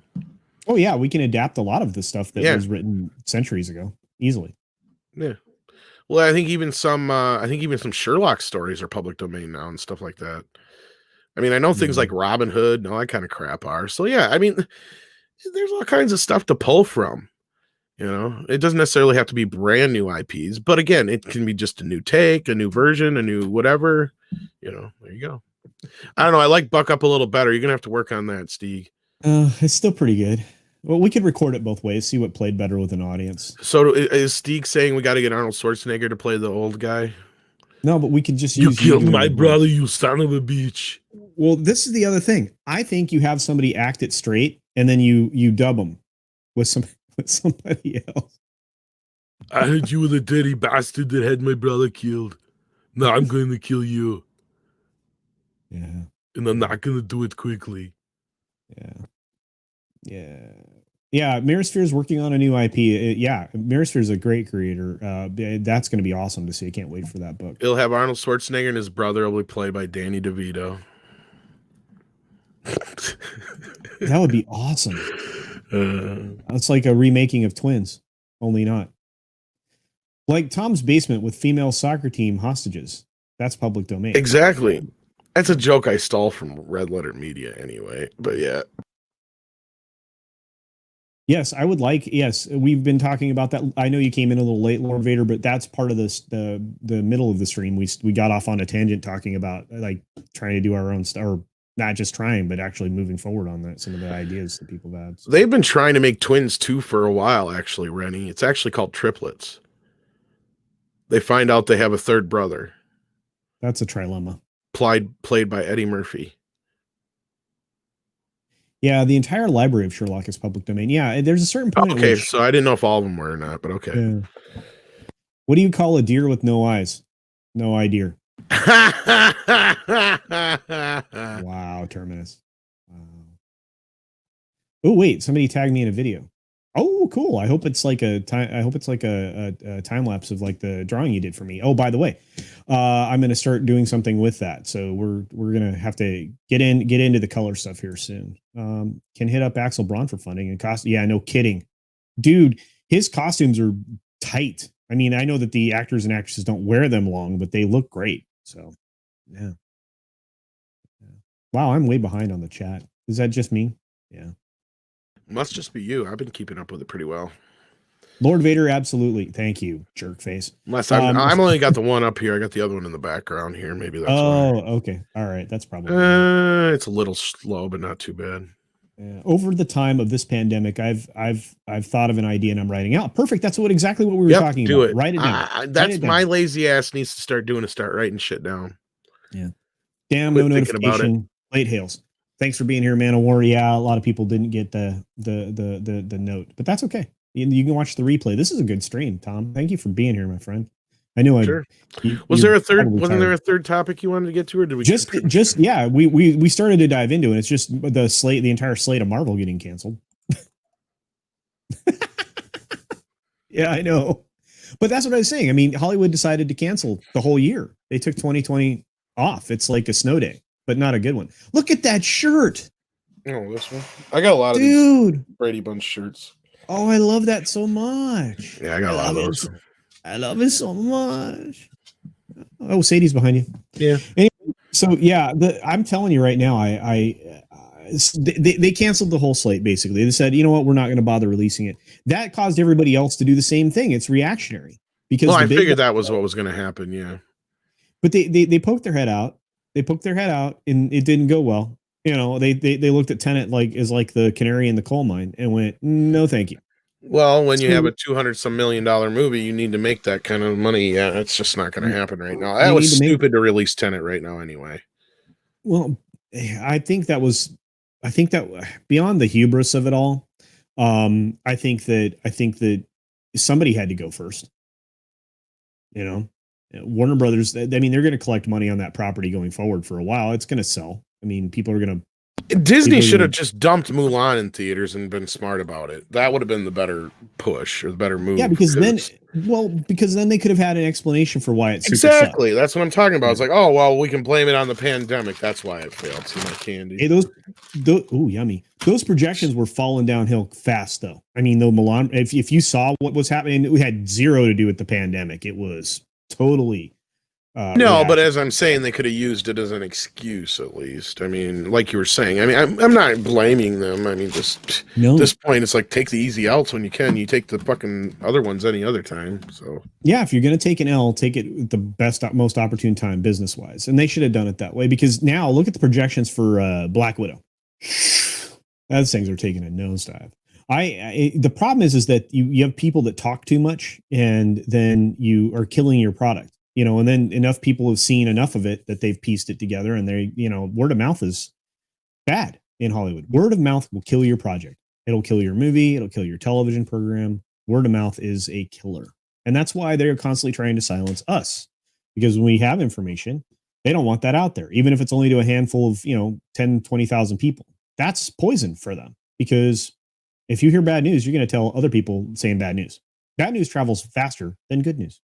Oh yeah, we can adapt a lot of the stuff that was written centuries ago easily. Yeah. Well, I think even some Sherlock stories are public domain now and stuff like that. I mean, I know things like Robin Hood and all that kind of crap are. So yeah, I mean, there's all kinds of stuff to pull from. You know, it doesn't necessarily have to be brand new IPs, but again, it can be just a new take, a new version, a new whatever. You know, there you go. I don't know. I like Buck Up a little better. You're gonna have to work on that, Stieg. It's still pretty good. Well, we could record it both ways, see what played better with an audience. So is Stieg saying we got to get Arnold Schwarzenegger to play the old guy? No, but we could just use. You killed my brother, you son of a bitch. Well, this is the other thing. I think you have somebody act it straight, and then you dub them with somebody else. I heard you were the dirty bastard that had my brother killed. Now I'm going to kill you. Yeah. And I'm not going to do it quickly. Yeah. Mirrorsphere is working on a new IP. Mirrorsphere is a great creator. That's going to be awesome to see. I can't wait for that book. It'll have Arnold Schwarzenegger and his brother will be played by Danny DeVito. That would be awesome. It's like a remaking of Twins, only not. Like Tom's Basement with female soccer team hostages. That's public domain. Exactly. That's a joke I stole from Red Letter Media anyway, but yeah. Yes, I would like. Yes, we've been talking about that. I know you came in a little late, Lord Vader, but that's part of this. The middle of the stream, we got off on a tangent talking about like trying to do our own stuff, or not just trying, but actually moving forward on that. Some of the ideas that people have had. So. They've been trying to make Twins 2 for a while, actually, Rennie. It's actually called Triplets. They find out they have a third brother. That's a trilemma. Played by Eddie Murphy. Yeah, the entire library of Sherlock is public domain. Yeah, there's a certain point. Okay, so I didn't know if all of them were or not, but okay. Yeah. What do you call a deer with no eyes? No eye deer. Wow, Terminus. Wow. Oh wait, somebody tagged me in a video. Oh, cool. I hope it's like a time. I hope it's like a time lapse of like the drawing you did for me. Oh, by the way, I'm going to start doing something with that. So we're going to have to get into the color stuff here soon. Can hit up Axel Braun for funding and cost. Yeah, no kidding, dude. His costumes are tight. I mean, I know that the actors and actresses don't wear them long, but they look great. So, yeah. Wow, I'm way behind on the chat. Is that just me? Yeah. Must just be you. I've been keeping up with it pretty well. Lord Vader, absolutely. Thank you, jerk face. Unless I'm only got the one up here. I got the other one in the background here. Maybe that's why. Okay. All right. That's probably it's a little slow, but not too bad. Over the time of this pandemic, I've thought of an idea and I'm writing out. Perfect. That's exactly what we were talking about. It. Write it down. That's my lazy ass needs to start doing is start writing shit down. Yeah. Damn, no notification. Late hails. Thanks for being here, Man of War. Yeah, a lot of people didn't get the note, but that's okay. You can watch the replay. This is a good stream, Tom. Thank you for being here, my friend. I knew sure. Wasn't there a third topic you wanted to get to, or did we just yeah, we started to dive into it. It's just the entire slate of Marvel getting canceled. Yeah, I know. But that's what I was saying. I mean, Hollywood decided to cancel the whole year. They took 2020 off. It's like a snow day, but not a good one. Look at that shirt. Oh, this one. I got a lot of these Brady Bunch shirts. Oh, I love that so much. Yeah, I got a lot of those. I love it so much. Oh, Sadie's behind you. Yeah. Anyway, so yeah, I'm telling you right now, they canceled the whole slate. Basically, they said, you know what, we're not going to bother releasing it. That caused everybody else to do the same thing. It's reactionary because I figured that was what was going to happen. Yeah. But they poked their head out. They poked their head out, and it didn't go well. You know, they looked at Tenet as like the canary in the coal mine and went, no, thank you. Well, when you have a $200-some million movie, you need to make that kind of money. Yeah, it's just not going to happen right now. That was stupid to release Tenet right now, anyway. Well, I think that beyond the hubris of it all, I think that somebody had to go first. You know, Warner Brothers. I mean, they're going to collect money on that property going forward for a while. It's going to sell. I mean, people are going to. Disney should have just dumped Mulan in theaters and been smart about it. That would have been the better push or the better move. Yeah, because then they could have had an explanation for why it's exactly. That's what I'm talking about. It's like, oh well, we can blame it on the pandemic. That's why it failed. See my candy. Hey, yummy. Those projections were falling downhill fast, though. I mean, though Mulan, if you saw what was happening, it had zero to do with the pandemic. It was totally. No, but as I'm saying, they could have used it as an excuse, at least. I mean, like you were saying, I mean, I'm not blaming them. I mean, just at this point, it's like take the easy outs when you can. You take the fucking other ones any other time. So yeah, if you're going to take an L, take it at the best, most opportune time, business wise. And they should have done it that way because now look at the projections for Black Widow. Those things are taking a nosedive. The problem is that you have people that talk too much, and then you are killing your product. You know, and then enough people have seen enough of it that they've pieced it together, and word of mouth is bad in Hollywood. Word of mouth will kill your project. It'll kill your movie. It'll kill your television program. Word of mouth is a killer. And that's why they're constantly trying to silence us, because when we have information, they don't want that out there, even if it's only to a handful of, 10, 20,000 people. That's poison for them, because if you hear bad news, you're going to tell other people saying bad news. Bad news travels faster than good news.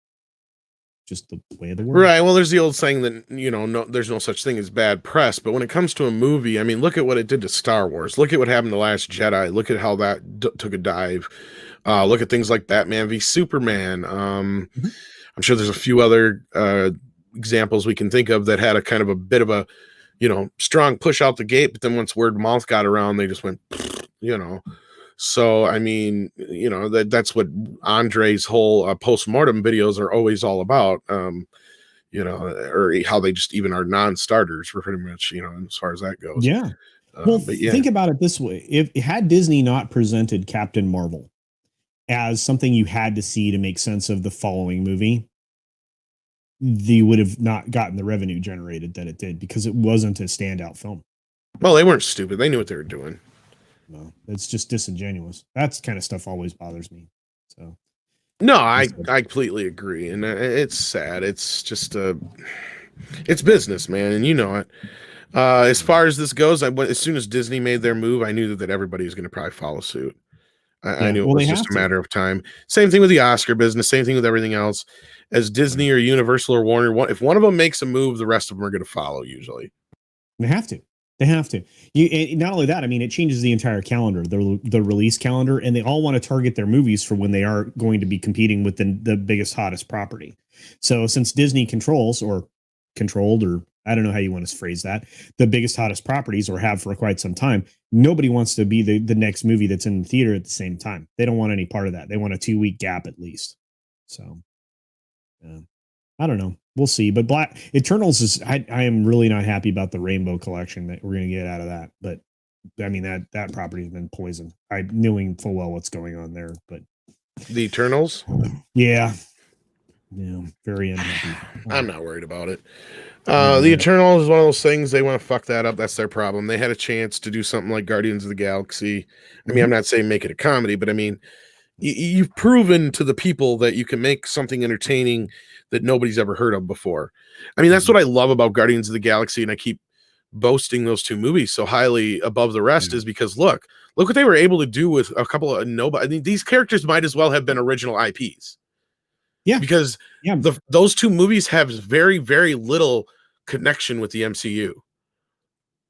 Just the way of the world. Right. Well, there's the old saying that, there's no such thing as bad press. But when it comes to a movie, I mean, look at what it did to Star Wars. Look at what happened to Last Jedi. Look at how that took a dive. Look at things like Batman v Superman. I'm sure there's a few other examples we can think of that had a kind of a bit of a, strong push out the gate. But then once word of mouth got around, they just went, So, I mean, that's what Andre's whole post-mortem videos are always all about, or how they just even are non-starters for pretty much, as far as that goes. Yeah. Well, think about it this way. If had Disney not presented Captain Marvel as something you had to see to make sense of the following movie, they would have not gotten the revenue generated that it did, because it wasn't a standout film. Well, they weren't stupid. They knew what they were doing. No, it's just disingenuous. That's kind of stuff always bothers me. So, no, I completely agree, and it's sad. It's just it's business, man, and you know it. As far as this goes, as soon as Disney made their move, I knew that everybody was going to probably follow suit. I knew it was just a matter of time. Same thing with the Oscar business. Same thing with everything else. As Disney or Universal or Warner, if one of them makes a move, the rest of them are going to follow. Usually, they have to. They have to. Not only that, I mean, it changes the entire calendar, the release calendar, and they all want to target their movies for when they are going to be competing with the biggest, hottest property. So since Disney controlled, or I don't know how you want to phrase that, the biggest, hottest properties, or have for quite some time. Nobody wants to be the next movie that's in the theater at the same time. They don't want any part of that. They want a 2-week gap at least. So, I don't know. We'll see. But Black Eternals is, I am really not happy about the Rainbow Collection that we're going to get out of that. But I mean, that property has been poisoned. I knowing full well what's going on there, but The Eternals? yeah, very unhappy. I'm not worried about it. The Eternals is one of those things, they want to fuck that up. That's their problem. They had a chance to do something like Guardians of the Galaxy. I mean, I'm not saying make it a comedy, but I mean, you've proven to the people that you can make something entertaining that nobody's ever heard of before. I mean, that's what I love about Guardians of the Galaxy, and I keep boasting those two movies so highly above the rest is because look what they were able to do with a couple of nobody. I mean, these characters might as well have been original IPs. Yeah, because those two movies have very, very little connection with the MCU.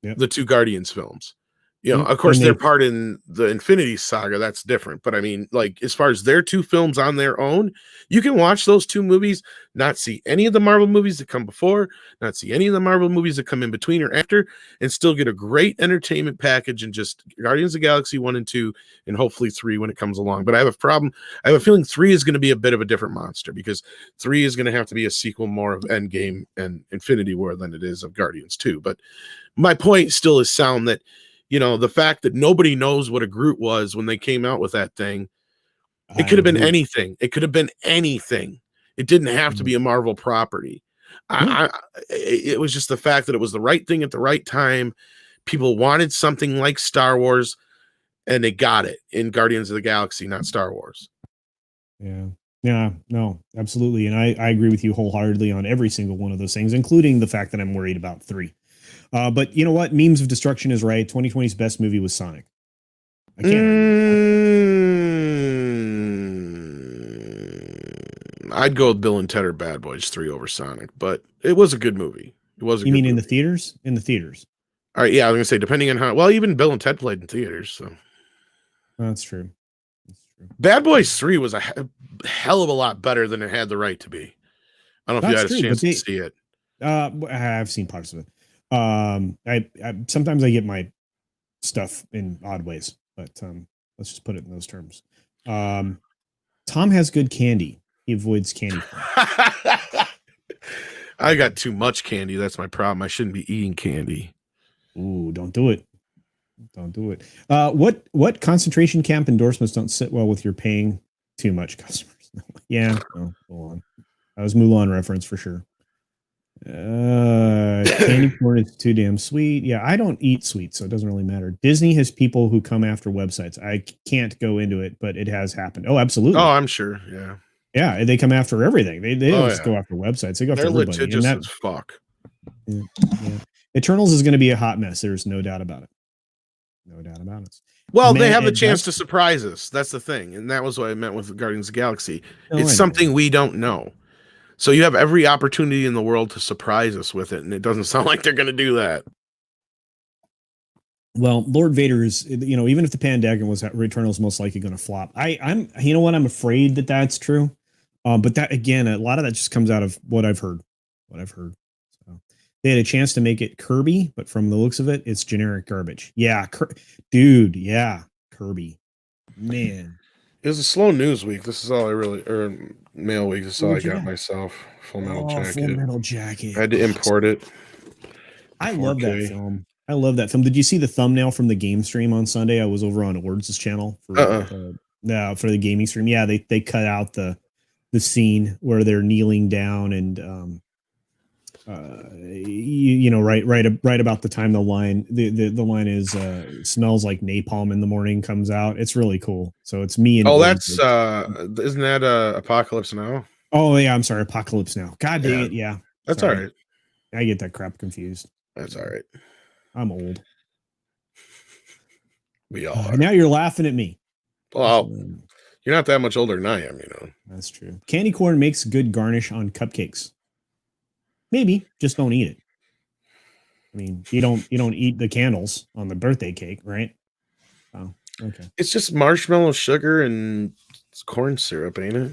The two Guardians films. You know, of course, they're part in the Infinity Saga. That's different. But I mean, like, as far as their two films on their own, you can watch those two movies, not see any of the Marvel movies that come before, not see any of the Marvel movies that come in between or after, and still get a great entertainment package and just Guardians of the Galaxy 1 and 2, and hopefully 3 when it comes along. But I have a problem. I have a feeling 3 is going to be a bit of a different monster because 3 is going to have to be a sequel more of Endgame and Infinity War than it is of Guardians 2. But my point still is sound that, you know, the fact that nobody knows what a Groot was when they came out with that thing, it could have been anything. It could have been anything. It didn't have to be a Marvel property. It was just the fact that it was the right thing at the right time. People wanted something like Star Wars, and they got it in Guardians of the Galaxy, not Star Wars. Yeah, no, absolutely. And I agree with you wholeheartedly on every single one of those things, including the fact that I'm worried about 3. But you know what? Memes of Destruction is right. 2020's best movie was Sonic. I can't. I'd go with Bill and Ted or Bad Boys 3 over Sonic, but it was a good movie. It was. You mean in the theaters? In the theaters. All right. Yeah, I was gonna say depending on how. Well, even Bill and Ted played in theaters, so that's true. Bad Boys 3 was a hell of a lot better than it had the right to be. I don't know if you had a chance to see it. I've seen parts of it. I sometimes I get my stuff in odd ways, but let's just put it in those terms. Tom has good candy. He avoids candy. I got too much candy. That's my problem. I shouldn't be eating candy. Ooh, don't do it. Don't do it. What concentration camp endorsements don't sit well with your paying too much customers? Yeah, no, go on. That was Mulan reference for sure. Candy corn is too damn sweet. Yeah, I don't eat sweets, so it doesn't really matter. Disney has people who come after websites. I can't go into it, but it has happened. Oh, absolutely. Oh, I'm sure. Yeah, they come after everything. They don't just go after websites. They go after everybody. They're litigious as fuck. Yeah. Eternals is going to be a hot mess. There's no doubt about it. No doubt about it. Well, they have the chance to surprise us. That's the thing, and that was what I meant with Guardians of the Galaxy. It's something we don't know. So you have every opportunity in the world to surprise us with it, and it doesn't sound like they're going to do that. Well, Lord Vader is, you know, even if the Pandagon was Returnal's most likely going to flop. I'm, you know what? I'm afraid that that's true. But that again, a lot of that just comes out of what I've heard. So they had a chance to make it Kirby, but from the looks of it, it's generic garbage. Yeah, dude. Yeah, Kirby. Man. It was a slow news week. This is all I really, or mail week. This is all I got myself. Full Metal Jacket. Full Metal Jacket. I had to import it. I love that film. I love that film. Did you see the thumbnail from the game stream on Sunday? I was over on Ords' channel for the gaming stream. Yeah, they cut out the scene where they're kneeling down and you know, right about the time the line is smells like napalm in the morning comes out. It's really cool. So it's me and that's isn't that Apocalypse Now? Oh yeah, I'm sorry, Apocalypse Now. God dang it, yeah. That's all right. I get that crap confused. That's all right. I'm old. We all are. Now you're laughing at me. Well, you're not that much older than I am, you know. That's true. Candy corn makes good garnish on cupcakes. Maybe just don't eat it. I mean, you don't eat the candles on the birthday cake, right? Oh, okay. It's just marshmallow sugar and corn syrup, ain't it?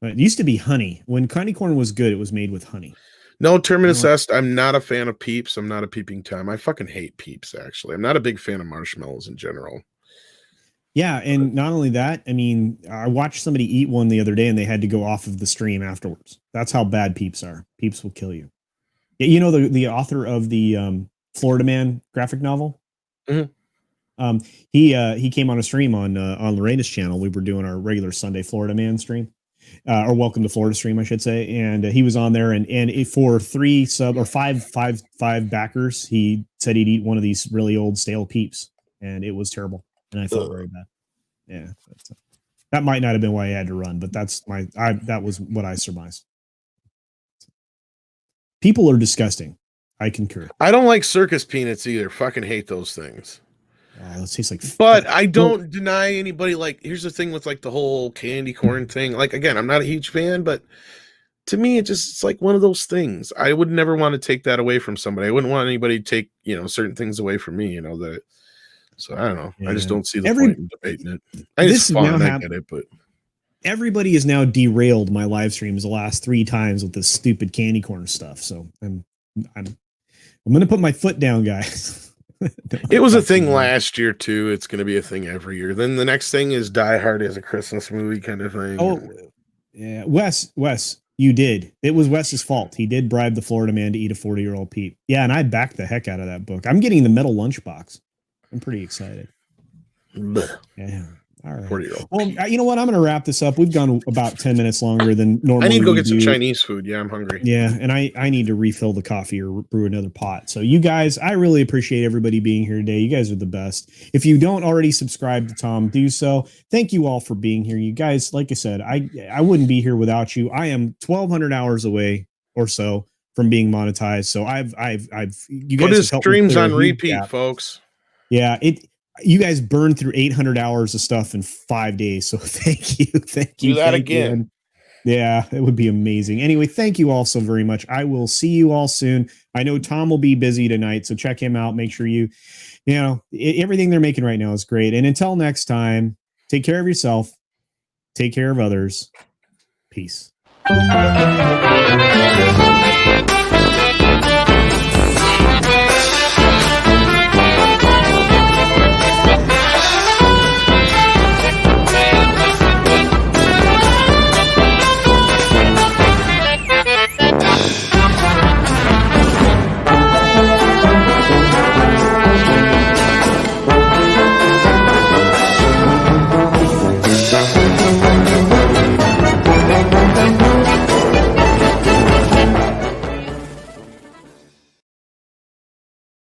It used to be honey. When candy corn was good, it was made with honey. No, Terminus Est. I'm not a fan of Peeps. I'm not a peeping Tom. I fucking hate Peeps, actually. I'm not a big fan of marshmallows in general. Yeah, and not only that, I mean, I watched somebody eat one the other day and they had to go off of the stream afterwards. That's how bad Peeps are. Peeps will kill you. You know, the author of the Florida Man graphic novel? Mm-hmm. He came on a stream on Lorena's channel. We were doing our regular Sunday Florida Man stream. Or Welcome to Florida stream, I should say. And he was on there, and for five backers, he said he'd eat one of these really old stale Peeps, and it was terrible, and I felt very bad. Yeah, that might not have been why he had to run, but that was what I surmised. People are disgusting. I concur. I don't like circus peanuts either. Fucking hate those things. Oh, it tastes like. But I don't deny anybody. Like, here's the thing with like the whole candy corn thing. Like, again, I'm not a huge fan, but to me, it's like one of those things. I would never want to take that away from somebody. I wouldn't want anybody to take, certain things away from me. So I don't know. Yeah. I just don't see the point in debating it. It's fun. I get it, but everybody has now derailed my live streams the last 3 times with this stupid candy corn stuff. So I'm going to put my foot down, guys. It was a thing last year too. It's going to be a thing every year. Then the next thing is Die Hard as a Christmas movie kind of thing. Oh, yeah. Wes, you did. It was Wes's fault. He did bribe the Florida Man to eat a 40-year-old Peep. Yeah, and I backed the heck out of that book. I'm getting the metal lunchbox. I'm pretty excited. Blech. Yeah. All right. 40-year-old. Well, you know what? I'm going to wrap this up. We've gone about 10 minutes longer than normal. I need to go get some Chinese food. Yeah, I'm hungry. Yeah, and I need to refill the coffee or brew another pot. So you guys, I really appreciate everybody being here today. You guys are the best. If you don't already subscribe to Tom, do so. Thank you all for being here. You guys, like I said, I wouldn't be here without you. I am 1,200 hours away or so from being monetized. So you guys put his streams on repeat, folks. Yeah, you guys burned through 800 hours of stuff in 5 days. So thank you. Do that again. Yeah, it would be amazing. Anyway, thank you all so very much. I will see you all soon. I know Tom will be busy tonight, so check him out. Make sure everything they're making right now is great. And until next time, take care of yourself. Take care of others. Peace.